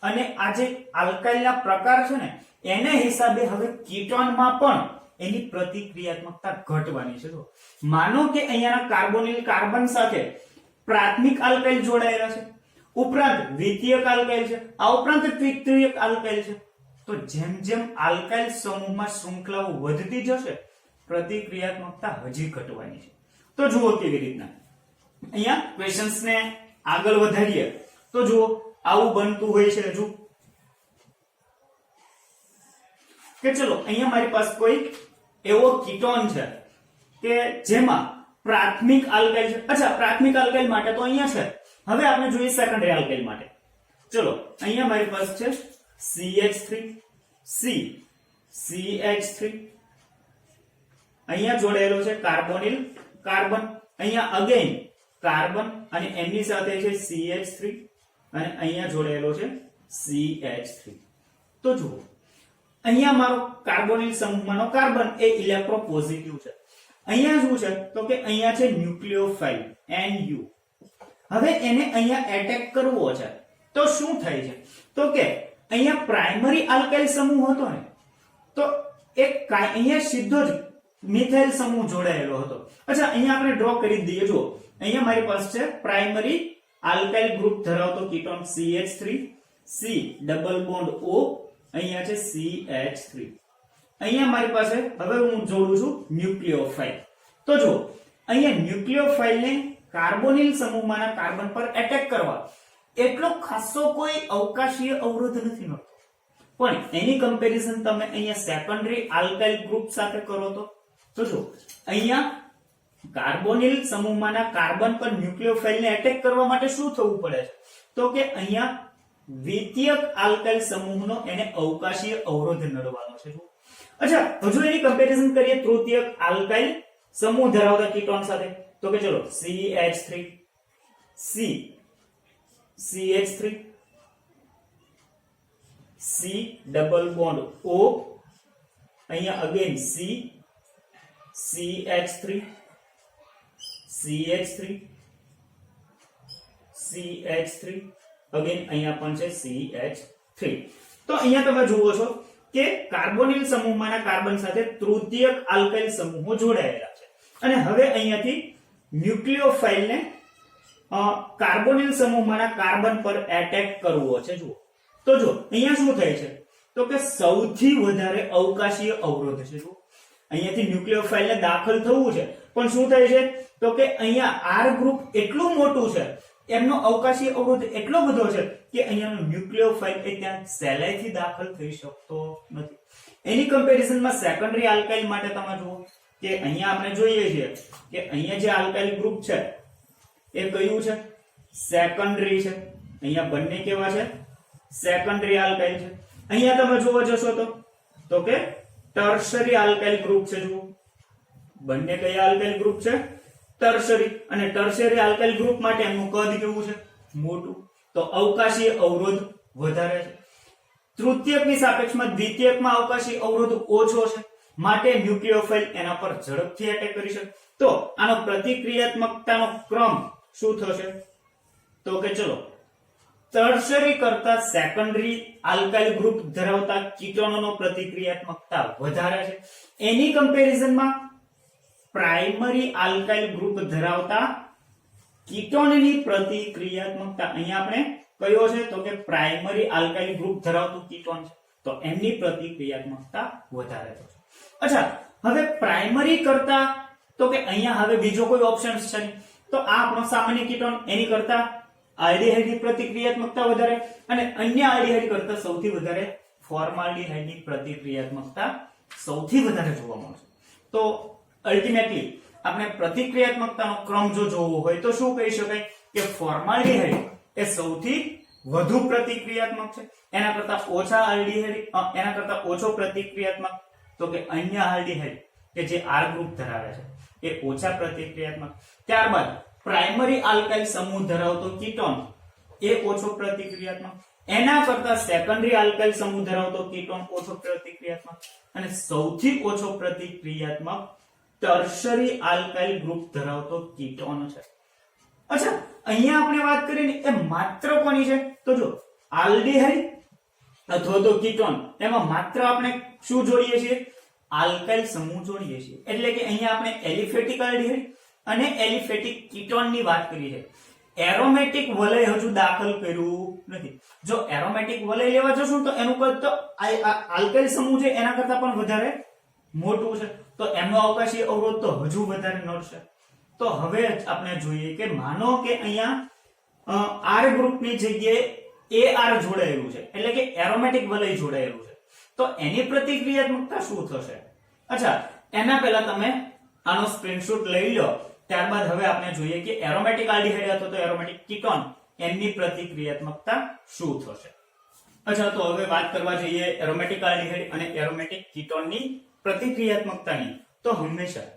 અને આ જે આલ્કાઇલના પ્રકાર છે ને એને હિસાબે હવે કીટોનમાં પણ એની પ્રતિક્રિયાત્મકતા ઘટવાની છે. માનો કે અહીંયાના કાર્બોનિલ કાર્બન સાથે પ્રાથમિક આલ્કાઇલ જોડાયેલા છે, ઉપરાંત દ્વિતીયક આલ્કાઇલ છે, આ ઉપરાંત તૃતીયક આલ્કાઇલ છે, તો જેમ જેમ આલ્કાઇલ સમૂહમાં શૃંખલાઓ વધતી જશે પ્રતિક્રિયાત્મકતા હજી ઘટવાની છે. તો જુઓ કેવી રીતના અહીંયા ક્વેશ્ચન્સ ને આગળ વધારીએ તો જુઓ આવું બનતું હોય છે. જો કે ચલો અહીંયા મારી પાસે કોઈ એવો કીટોન છે કે જેમાં પ્રાથમિક આલ્કાઇલ છે. અચ્છા, પ્રાથમિક આલ્કાઇલ માટે તો અહીંયા છે, હવે આપણે જોઈએ સેકન્ડરી આલ્કાઇલ માટે. ચલો અહીંયા મારી પાસે છે CH3 C CH3, અહીંયા જોડાયેલો છે કાર્બોનિલ કાર્બન, અહીંયા અગેન કાર્બન અને એમની સાથે છે CH3 અને અહીંયા જોડાયેલો છે CH3. તો જુઓ અહીંયા મારો કાર્બોનિલ સમૂહમાંનો કાર્બન એ ઇલેક્ટ્રોપોઝિટિવ છે. અહીંયા શું છે તો કે અહીંયા છે ન્યુક્લિયોફાઇલ NU. હવે એને અહીંયા એટેક કરવો છે તો શું થાય છે તો કે અહીંયા પ્રાઇમરી આલ્કાઇલ સમૂહ હતો ને, તો એક અહીંયા સીધો જ મિથાઇલ સમૂહ જોડાયેલો હતો. અચ્છા, અહીંયા આપણે ડ્રો કરી દઈએ. જો અહીંયા મારી પાસે છે પ્રાઇમરી આલ્કાઇલ ગ્રુપ ધરાવતો ketone CH3 C double bond O, અહીંયા છે CH3. અહીંયા મારી પાસે હવે હું જોડું છું ન્યુક્લિયોફાઇલ. તો જો અહીંયા ન્યુક્લિયોફાઇલને કાર્બોનિલ સમૂહમાંના કાર્બન પર એટેક કરવા એટલો ખાસો કોઈ અવકાશીય અવરોધ નથી મળતો, પણ એની કમ્પેરિઝન તમે અહીંયા સેકન્ડરી આલ્કાઇલ ગ્રુપ સાથે કરો તો જો અહીંયા કાર્બોનિલ સમૂહમાંના કાર્બન પર ન્યુક્લિયોફાઇલને એટેક કરવા માટે શું થવું પડે છે તો કે અહીંયા દ્વિતીયક આલ્કાઇલ સમૂહનો એને અવકાશીય અવરોધ નડવાનો છે. અચ્છા, હજુ એની કમ્પેરિઝન કરીએ તૃતીયક આલ્કાઇલ સમૂહ ધરાવતા કીટોન સાથે, તો કે ચલો CH3 C CH3 C double bond O, અહીંયા again C CH3 CH3 CH3 again અહીંયા પણ છે CH3. તો અહીંયા તમે જુઓ છો કે કાર્બોનિલ સમૂહમાંના કાર્બન સાથે તૃતીયક આલ્કાઇલ સમૂહો જોડાયેલા છે અને હવે અહીંયાથી ન્યુક્લિયોફાઇલને કાર્બોનિલ સમૂહમાંના કાર્બન પર એટેક કરવો છે. જુઓ તો જો અહીંયા શું થાય છે તો કે સૌથી વધારે અવકાશીય અવરોધ છે. જુઓ અહીંયાથી ન્યુક્લિયોફાઇલને દાખલ થવું છે પણ શું થાય છે તો કે અહીંયા R ગ્રુપ એટલું મોટું છે, એમનો અવકાશીય અવરોધ એટલો બધો છે કે અહીંયાનો ન્યુક્લિયોફાઇલ એ ત્યાં સહેલાઈથી દાખલ થઈ શકતો નથી. એની કમ્પેરિઝનમાં સેકન્ડરી આલ્કાઇલ માટે તમે જુઓ કે અહીંયા આપણે જોઈએ છીએ કે અહીંયા જે આલ્કાઇલ ગ્રુપ છે એ કયું છે? સેકન્ડરી છે. અહીંયા બંને કેવા છે? સેકન્ડરી આલ્કાઇલ છે. અહીંયા તમે જોવા જશો તો કે ટર્શરી આલ્કાઇલ ગ્રુપ છે. જુઓ બંને કયા આલ્કાઇલ ગ્રુપ છે? ટર્શરી, અને ટર્શરી આલ્કાઇલ ગ્રુપ માટે એનું કદ કેવું છે? મોટું. તો અવકાશી અવરોધ વધારે છે. તૃતીયકની સાપેક્ષમાં દ્વિતીયકમાં અવકાશી અવરોધ ઓછો છે, માટે ન્યુક્લિયોફાઇલ એના પર ઝડપથી એટેક કરી શકે. તો આનો પ્રતિક્રિયાત્મકતાનો ક્રમ શું થશે? તો કે ચલો, ટર્શરી કરતા સેકન્ડરી આલ્કાઇલ ગ્રુપ ધરાવતા કીટોનોનો પ્રતિક્રિયાત્મકતા વધારે છે. એની કમ્પેરિઝનમાં પ્રાઇમરી આલ્કાઇલ ગ્રુપ ધરાવતા કીટોનની પ્રતિક્રિયાત્મકતા, અહીંયા આપણે કયો છે? તો કે પ્રાઇમરી આલ્કાઇલ ગ્રુપ ધરાવતું કીટોન છે, તો એમની પ્રતિક્રિયાત્મકતા વધારે છે. અચ્છા, હવે પ્રાઇમરી કરતા, તો કે અહીંયા હવે બીજો કોઈ ઓપ્શન છે નહીં, તો આ આપણો સામાન્ય કીટોન, એની કરતા આલ્ડીહાઇડની પ્રતિક્રિયાત્મકતા વધારે, અને અન્ય આલ્ડીહાઇડ કરતા સૌથી વધારે ફોર્માલ્ડીહાઇડની પ્રતિક્રિયાત્મકતા સૌથી વધારે જોવા મળશે. તો અલ્ટિમેટલી આપણે પ્રતિક્રિયાત્મકતાનો ક્રમ જો જોવો હોય તો શું કહી શકાય કે ફોર્માલ્ડીહાઇડ એ સૌથી વધુ પ્રતિક્રિયાત્મક છે, એના કરતા ઓછા આલ્ડીહાઇડ, એના કરતા ઓછો પ્રતિક્રિયાત્મક, તો કે અન્ય આલ્ડીહાઇડ કે જે R ગ્રુપ ધરાવે છે એ ઓછા પ્રતિક્રિયાત્મક. ત્યારબાદ પ્રાઇમરી આલ્કાઇલ સમૂહ ધરાવતો કીટોન એ ઓછો પ્રતિક્રિયાત્મક, એના કરતા સેકન્ડરી આલ્કાઇલ સમૂહ ધરાવતો કીટોન ઓછો પ્રતિક્રિયાત્મક, અને સૌથી ઓછો પ્રતિક્રિયાત્મક ટર્શરી આલ્કાઇલ ગ્રુપ ધરાવતો કીટોન છે. અચ્છા, અહીંયા આપણે વાત કરીએ એ માત્ર કોની છે? તો જો આલ્ડીહાઇડ અથવા તો કીટોન, એમાં માત્ર આપણે શું જોડીએ છીએ? આલ્કાઇલ સમૂહ જોડીએ છીએ. એટલે કે અહીંયા આપણે એલિફેટિક આલ્ડીહાઇડ અને એલિફેટિક કીટોનની વાત કરી છે. એરોમેટિક વલય હજુ દાખલ કર્યું નથી. જો એરોમેટિક વલય લેવા જશું તો એનું કદ તો આલ્કાઇલ સમૂહ છે એના કરતા પણ વધારે મોટું છે, તો એમનો અવકાશી અવરોધ તો હજુ વધારે નડશે. તો હવે આપણે જોઈએ કે માનો કે અહીંયા R ગ્રુપની જગ્યાએ AR જોડાયેલું છે, એટલે કે એરોમેટિક વલય જોડાયેલું છે, તો એની પ્રતિક્રિયાત્મકતા શું થશે? અચ્છા, એના પહેલા તમે આનો સ્ક્રીનશોટ લઈ લો. ત્યારબાદ હવે આપણે જોઈએ કે એરોમેટિક આલ્ડીહાઇડ અથવા તો એરોમેટિક કીટોન એમની પ્રતિક્રિયાત્મકતા શું થશે. અચ્છા, તો હવે વાત કરવા જઈએ એરોમેટિક આલ્ડીહાઇડ અને એરોમેટિક કીટોનની પ્રતિક્રિયાત્મકતાની. તો હંમેશા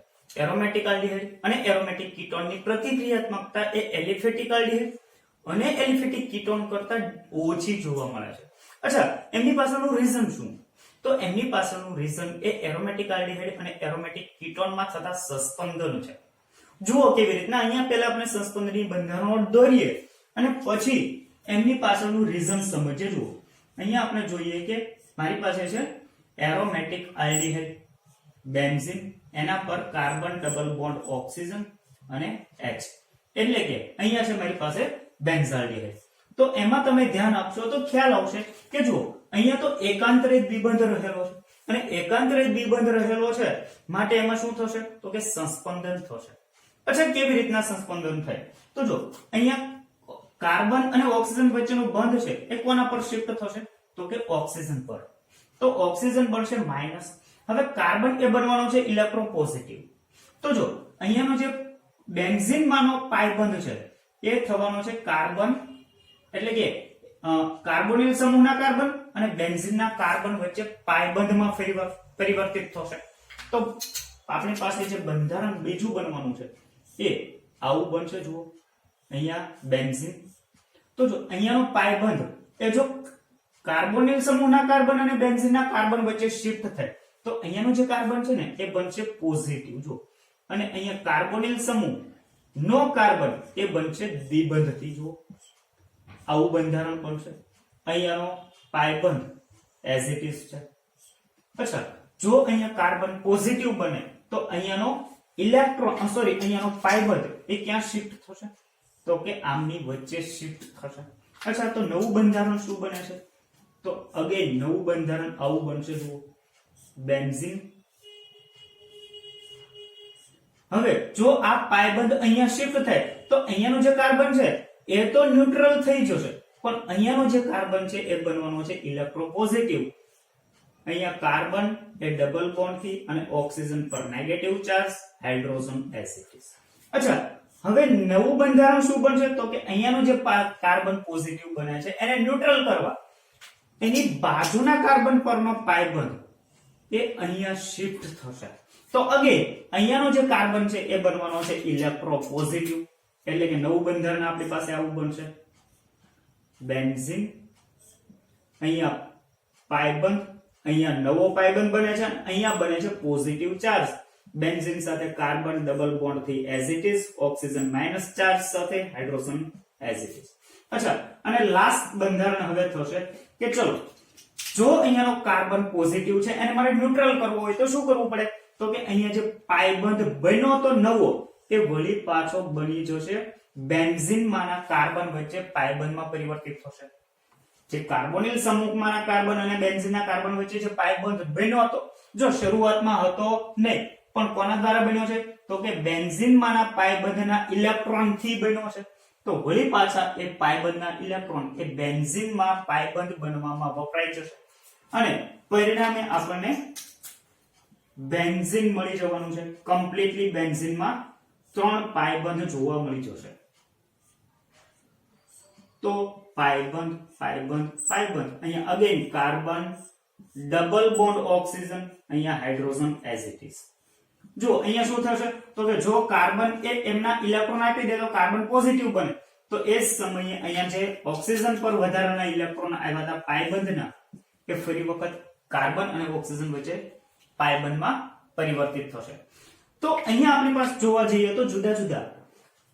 એરોમેટિક આલ્ડીહાઇડ અને એરોમેટિક કીટોનની પ્રતિક્રિયાત્મકતા એ એલિફેટિક આલ્ડીહાઇડ અને એલિફેટિક કીટોન કરતા ઓછી જોવા મળે છે. અચ્છા, એમની પાછળનું રીઝન શું? તો એમની પાછળનું રીઝન એ એરોમેટિક આલ્ડીહાઇડ અને એરોમેટિક કીટોનમાં થતા સસ્પંદન છે. જુઓ કેવી રીતના, અહીંયા પહેલા આપણે સસ્પંદનની બંધારણો દોરીએ અને પછી એમની પાછળનું રીઝન સમજીએ. જુઓ, અહીંયા આપણે જોઈએ કે મારી પાસે છે એરોમેટિક આલ્ડીહાઇડ બેન્ઝીન, એના પર કાર્બન ડબલ બોન્ડ ઓક્સિજન અને H, એટલે કે અહીંયા છે મારી પાસે બેન્ઝાલ્ડીહાઇડ. તો એમાં તમે ધ્યાન આપશો તો ખ્યાલ આવશે કે જુઓ, અહીંયા તો એકાંતરિત દ્વિબંધ રહેલો છે, અને એકાંતરિત દ્વિબંધ રહેલો છે માટે એમાં શું થશે? તો કે સંસ્પંદન થશે. અચ્છા, કેવી રીતના સંસ્પંદન થાય? તો જો અહીંયા કાર્બન અને ઓક્સિજન વચ્ચેનો બંધ છે એ કોના પર શિફ્ટ થશે? તો કે ઓક્સિજન પર. તો ઓક્સિજન બનશે માઈનસ. હવે કાર્બન એ બનવાનો છે ઇલેક્ટ્રોપોઝિટિવ. તો જો અહીંયાનો જે બેન્ઝીન માનો પાઈ બંધ છે એ થવાનો છે કાર્બન, એટલે કે કાર્બોનિલ સમૂહના કાર્બન અને બેન્ઝીનના કાર્બન વચ્ચે પાઈ બંધમાં પરિવર્તિત થશે. તો આપણી પાસે જે બંધારણ બીજું બનવાનું છે એ આવું બનશે. જુઓ, અહીંયા બેન્ઝીન, તો જો અહીંયાનો પાઈ બંધ એ જો કાર્બોનિલ સમૂહના કાર્બન અને બેન્ઝીનના કાર્બન વચ્ચે શિફ્ટ થાય તો અહીંયાનો જે કાર્બન છે ને એ બનશે પોઝિટિવ. જો, અને અહીંયા કાર્બોનિલ સમૂહ નો કાર્બન એ બનશે દ્વિબંધથી. જુઓ, આવું બંધારણ બનશે. અહીંયાનો પાઈ બંધ એઝ ઇટ ઇઝ છે. અચ્છા, જો અહીંયા કાર્બન પોઝિટિવ બને તો અહીંયાનો અહીંયાનો પાઈ બંધ એ ક્યાં શિફ્ટ થશે? તો કે આમની વચ્ચે શિફ્ટ થશે. અચ્છા, તો નવું બંધારણ શું બને છે? તો અગેન નવું બંધારણ આવું બનશે. જુઓ, બેન્ઝીન. હવે જો આ પાઈ બંધ અહીંયા શિફ્ટ થાય તો અહીંયાનો જે કાર્બન છે એ તો ન્યુટ્રલ થઈ જશે, પણ અહીંયાનો જે કાર્બન છે એ બનવાનો છે ઇલેક્ટ્રોપોઝિટિવ. અહીંયા કાર્બન એ ડબલ બોન્ડ થી અને ઓક્સિજન પર નેગેટિવ ચાર્જ, હાઇડ્રોજન એસિડ. અચ્છા, હવે નવું બંધારણ શું બનશે? તો કે અહીંયાનો જે કાર્બન પોઝિટિવ બને છે એને ન્યુટ્રલ કરવા એની બાજુના કાર્બન પરનો પાઈ બંધ એ અહીંયા શિફ્ટ થશે. તો અગેન અહીંયાનો જે કાર્બન છે એ બનવાનો છે ઇલેક્ટ્રોપોઝિટિવ, એટલે કે નવું બંધારણ આપણી પાસે આવું બનશે બેન્ઝીન, અહીંયા પાયબંધ, અહીંયા નવો પાયબંધ બને છે, અહીંયા બને છે પોઝિટિવ ચાર્જ બેન્ઝીન સાથે કાર્બન ડબલ બોન્ડ થી as it is, oxygen minus charge સાથે હાઇડ્રોજન એઝ ઇટ ઇઝ. અચ્છા, અને લાસ્ટ બંધારણ હવે થશે કે ચલો જો અહીંયાનો કાર્બન પોઝિટિવ છે અને મારે ન્યુટ્રલ કરવો હોય તો શું કરવું પડે, તો કે અહીંયા જે પાયબંધ બન્યો તો નવો તે વળી પાછો બની જશે બેન્ઝીન માંના કાર્બન વચ્ચે પાયબંધમાં પરિવર્તિત થશે. જે કાર્બોનિલ સમૂહમાંના કાર્બન અને બેન્ઝીનના કાર્બન વચ્ચે જે પાયબંધ બન્યો હતો, જો શરૂઆતમાં હતો નહીં પણ કોના દ્વારા બન્યો છે, તો કે બેન્ઝીન માંના પાયબંધના ઇલેક્ટ્રોન થી બન્યો છે. તો વળી પાછા એ પાયબંધના ઇલેક્ટ્રોન એ બેન્ઝીનમાં પાયબંધ બનવામાં વપરાય જશે અને પરિણામે આપણને બેન્ઝીન મળી જવાનું છે. કમ્પ્લીટલી બેન્ઝીનમાં 3 પાયબંધ જોવા મળી જશે. તો પાયબંધ પાયબંધ પાયબંધ, અહીંયા again carbon double bond oxygen, અહીંયા હાઇડ્રોજન એઝ ઇટ ઇઝ. જો અહીંયા શું થશે, તો કે જો કાર્બન એ એમના ઇલેક્ટ્રોન આપી દે તો કાર્બન પોઝિટિવ બને, તો એ જ સમયે અહીંયા જે ઓક્સિજન પર વધારાના ઇલેક્ટ્રોન આવ્યા હતા પાયબંધના, એ ફરી વખત કાર્બન અને ઓક્સિજન વચ્ચે પાયબંધમાં પરિવર્તિત થશે. તો અહીંયા આપણી પાસે જોવા જઈએ તો જુદા જુદા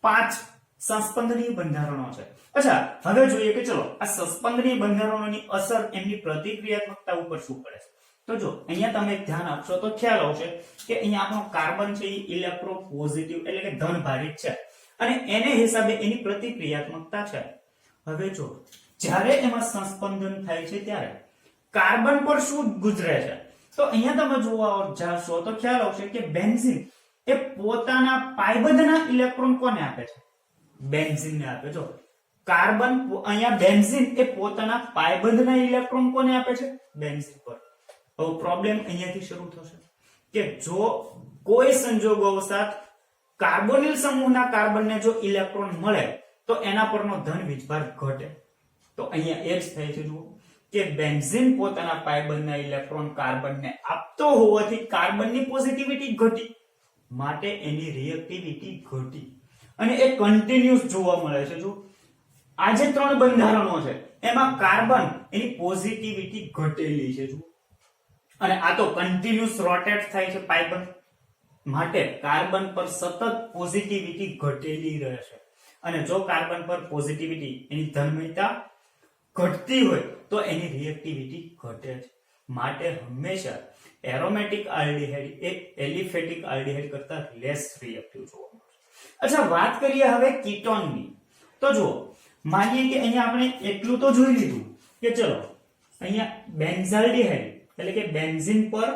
5 સસ્પંદનીય બંધારણો છે. અચ્છા, હવે જોઈએ કે ચલો આ સસ્પંદનીય બંધારણોની અસર એમની પ્રતિક્રિયાત્મકતા ઉપર શું પડે છે. તો જો અહીંયા તમે ધ્યાન આપશો તો ખ્યાલ આવશે કે અહીંયા આપણો કાર્બન છે એ ઇલેક્ટ્રોપોઝિટિવ એટલે કે ધનભારિત છે અને એને હિસાબે એની પ્રતિક્રિયાત્મકતા છે. હવે જો જ્યારે એમાં સંસ્પંદન થાય છે ત્યારે કાર્બન પર શું ગુજરે છે, તો અહીંયા તમે જોવા જાશો તો ખ્યાલ આવશે કે બેન્ઝીન એ પોતાના પાયબંધના ઇલેક્ટ્રોન કોને આપે છે, બેન્ઝીનને આપે. જો કાર્બન અહીંયા બેન્ઝીન એ પોતાના પાયબંધના ઇલેક્ટ્રોન કોને આપે છે, બેન્ઝીન પર. હવે પ્રોબ્લેમ અહીંયાથી શરૂ થશે કે જો કોઈ સંજોગોવશાત કાર્બોનિલ સમૂહના કાર્બનને જો ઇલેક્ટ્રોન મળે તો એના પરનો ધન વીજભાર ઘટે. તો અહીંયા એ જ થાય છે જુઓ કે બેન્ઝીન પોતાના પાયબંધના ઇલેક્ટ્રોન કાર્બનને આપતો હોવાથી કાર્બનની પોઝિટિવિટી ઘટી, માટે એની રિએક્ટિવિટી ઘટી અને એ કન્ટિન્યુઅસ જોવા મળે છે. જો આ જે 3 બંધારણો છે એમાં કાર્બન એની પોઝિટિવિટી ઘટેલી છે જુઓ, અને આ તો કન્ટિન્યુઅસ રોટેટ થાય છે પાયબંધ, માટે કાર્બન પર સતત પોઝિટિવિટી ઘટેલી રહે છે. અને જો કાર્બન પર પોઝિટિવિટી એની ધનમયતા ઘટતી હોય તો એની રિએક્ટિવિટી ઘટે છે, માટે હંમેશા એરોમેટિક આલ્ડિહાઇડ એ એલિફેટિક આલ્ડિહાઇડ કરતા લેસ રિએક્ટિવ જોવા મળે છે. અચ્છા, વાત કરીએ હવે કીટોનની. તો જુઓ, માનીએ કે અહીંયા આપણે એટલું તો જોઈ લીધું કે ચલો અહીંયા બેન્ઝાલ્ડિહાઇડ એટલે કે બેન્ઝીન પર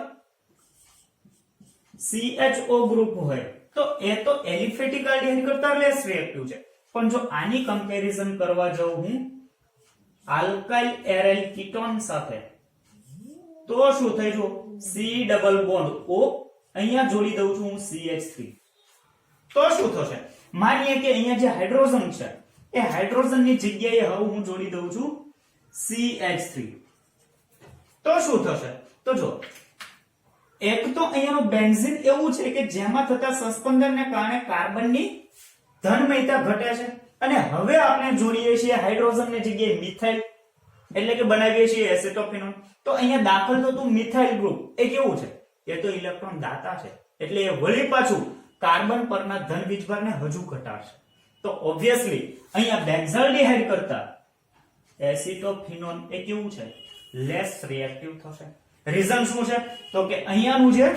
CHO ગ્રુપ હોય તો એ તો એલિફેટિક આલ્ડિહાઇડ કરતા લેસ રિએક્ટિવ છે. પણ જો આની કમ્પેરિઝન કરવા જાઉં હું આલ્કાઇલ એરાઇલ કીટોન સાથે તો શું થાય, જો C ડબલ બોન્ડ O અહીંયા જોડી દઉં છું હું CH3, તો શું થશે, માનીએ કે અહીંયા જે હાઇડ્રોજન છે એ હાઇડ્રોજનની જગ્યાએ હવે હું જોડી દઉં છું CH3, તો શું થશે, તો જો એક તો અહીંયાનું બેન્ઝીન એવું છે કે જેમાં થતા સસ્પેન્શનને કારણે કાર્બનની ધનમયતા ઘટે છે અને હવે આપણે જોડીએ છીએ હાઇડ્રોજનની જગ્યાએ મિથાઇલ એટલે કે બનાવીએ છીએ એસેટોફેનોન. તો અહીંયા દાખલ થતું મિથાઇલ ગ્રુપ એ કેવું છે, એ તો ઇલેક્ટ્રોન દાતા છે એટલે એ વળી પાછું કાર્બન પરના ધન વીજભારને હજુ ઘટાડશે. તો ઓબ્વિયસલી અહીંયા બેન્ઝાલ્ડિહાઇડ કરતા એસિટોફિનોન એ કેવું છે, લેસ રિએક્ટિવ થશે. રીઝન શું છે, તો કે અહીંયાનું જે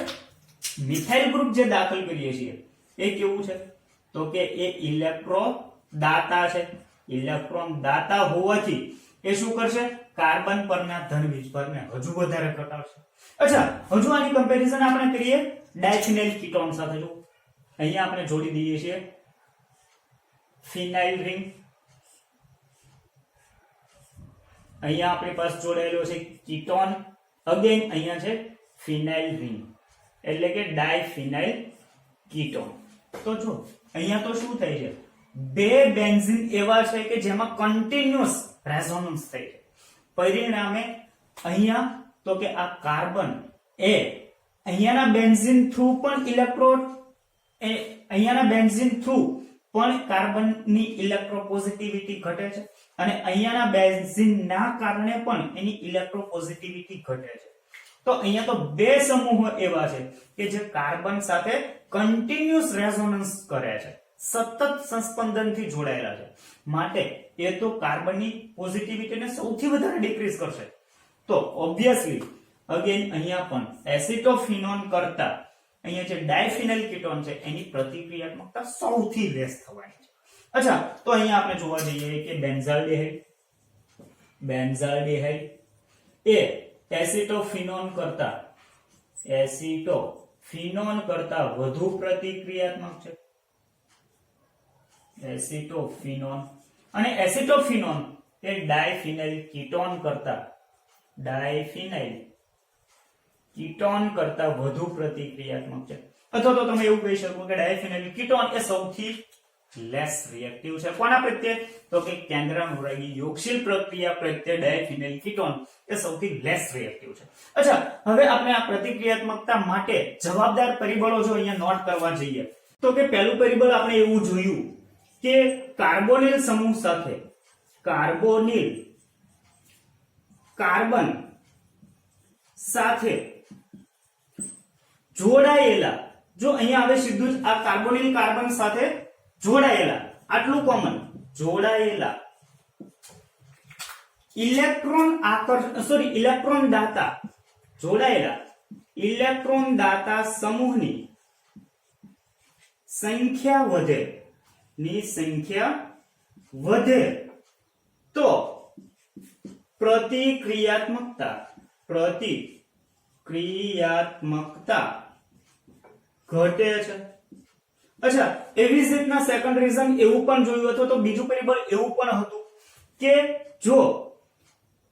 મિથાઇલ ગ્રુપ જે દાખલ કરીએ છીએ એ કેવું છે, તો કે એ ઇલેક્ટ્રોન દાતા છે. ઇલેક્ટ્રોન દાતા હોવાથી એ શું કરશે, કાર્બન પરના ધન વીજભારને હજુ વધારે ઘટાડશે. અચ્છા, હજુ આની કમ્પેરિઝન આપણે કરીએ ડાયફિનાઇલ કીટોન સાથે. જો અહીંયા આપણે જોડી દઈએ છીએ ફિનાઇલ રિંગ, અહીંયા આપણી પાસે જોડાયેલો છે કીટોન, અગેન અહીંયા છે ફિનાઇલ રિંગ એટલે કે ડાયફિનાઇલ કીટોન. તો જો અહીંયા તો શું થાય છે, બે બેન્ઝીન એવા છે કે જેમાં કન્ટિન્યુઅસ રેઝોનન્સ થાય છે. પરિણામે અહીંયા તો કે આ કાર્બન એ અહીંયાના બેન્ઝીન થ્રુ પણ અહીંયાના બેન્ઝીન થ્રુ પણ કાર્બનની ઇલેક્ટ્રોપોઝિટિવિટી ઘટે છે અને અહીંયાના બેન્ઝીનના કારણે પણ એની ઇલેક્ટ્રોપોઝિટિવિટી ઘટે છે. તો અહીંયા તો બે સમૂહો એવા છે કે જે કાર્બન સાથે કન્ટિન્યુઅસ રેઝોનન્સ કરે છે, સતત સંસ્પંદનથી જોડાયેલા છે, માટે એ તો કાર્બનની પોઝિટિવિટીને સૌથી વધારે ડિક્રીઝ કરશે. તો ઓબ્વિયસલી અગેન અહીંયા પણ એસિટોફિનોન કરતા અહીંયા જે ડાયફિનાઇલ કીટોન છે એની પ્રતિક્રિયાત્મકતા સૌથી લેસ થવાની છે. અચ્છા, તો અહીંયા આપણે જોવા જઈએ કે બેન્ઝાલ્ડિહાઇડ એ એસિટોફિનોન કરતા વધુ પ્રતિક્રિયાત્મક છે. એસિટોફિનોન અને એસિટોફિનોન એ ડાયફિનાઇલ કીટોન કરતા વધુ પ્રતિક્રિયાત્મક છે. અથવા તો તમે એવું કહી શકો કે ડાયફિનાઇલ કીટોન એ સૌથી લેસ રિએક્ટિવ છે. કોના પ્રત્યે? તો કે કેન્દ્રાનુરાગી યોગશીલ પ્રક્રિયા પ્રત્યે ડાયફિનાઇલ કીટોન એ સૌથી લેસ રિએક્ટિવ છે. અચ્છા, હવે આપણે આ પ્રતિક્રિયાત્મકતા માટે જવાબદાર પરિબળો જો અહીંયા નોટ કરવા જઈએ તો કે પહેલું પરિબળ આપણે એવું જોયું કે કાર્બોનિલ સમૂહ સાથે કાર્બન સાથે જોડાયેલા, જો અહીંયા આવે સીધું જ આ કાર્બોનિલ કાર્બન સાથે જોડાયેલા, આટલું કોમન, જોડાયેલા ઇલેક્ટ્રોન દાતા સમૂહની સંખ્યા વધે તો પ્રતિક્રિયાત્મકતા ઘટે છે. અચ્છા, એવી જ રીતના સેકન્ડ રીઝન એવું પણ જોયું હતું, તો બીજું પરિબળ એવું પણ હતું કે જો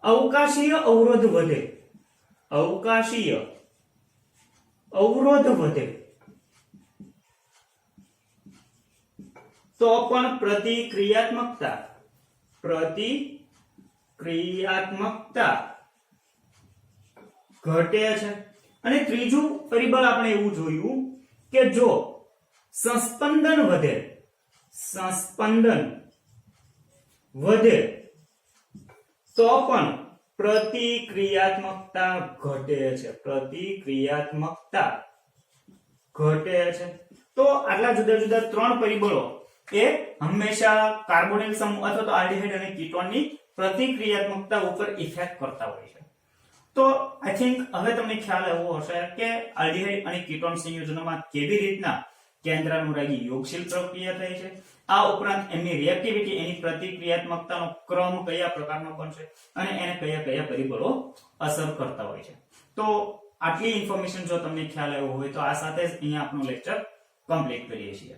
અવકાશીય અવરોધ વધે તો પણ પ્રતિક્રિયાત્મકતા ઘટે છે. અને ત્રીજું પરિબળ આપણે એવું જોયું કે જો સંસ્પંદન વધે તો પણ પ્રતિક્રિયાત્મકતા ઘટે છે. તો આટલા જુદા જુદા ત્રણ પરિબળો એ હંમેશા કાર્બોનિલ સમૂહ અથવા તો આલ્ડિહાઇડ અને કીટોનની પ્રતિક્રિયાત્મકતા ઉપર ઇફેક્ટ કરતા હોય છે. તો આઈ થિંક હવે તમને ખ્યાલ આવ્યો હશે કે આલ્ડિહાઇડ અને કીટોન સંયોજનોમાં કેવી રીતના કેન્દ્રાનુરાગી યોગશીલ પ્રક્રિયા થાય છે. આ ઉપરાંત એમની રિએક્ટિવિટી, એની પ્રતિક્રિયાત્મકતાનો ક્રમ કયા પ્રકારનો બનશે અને એને કયા કયા પરિબળો અસર કરતા હોય છે. તો આટલી ઇન્ફોર્મેશન જો તમને ખ્યાલ આવ્યો હોય તો આ સાથે જ અહીંયા આપણો લેક્ચર કમ્પ્લીટ કરીએ છીએ.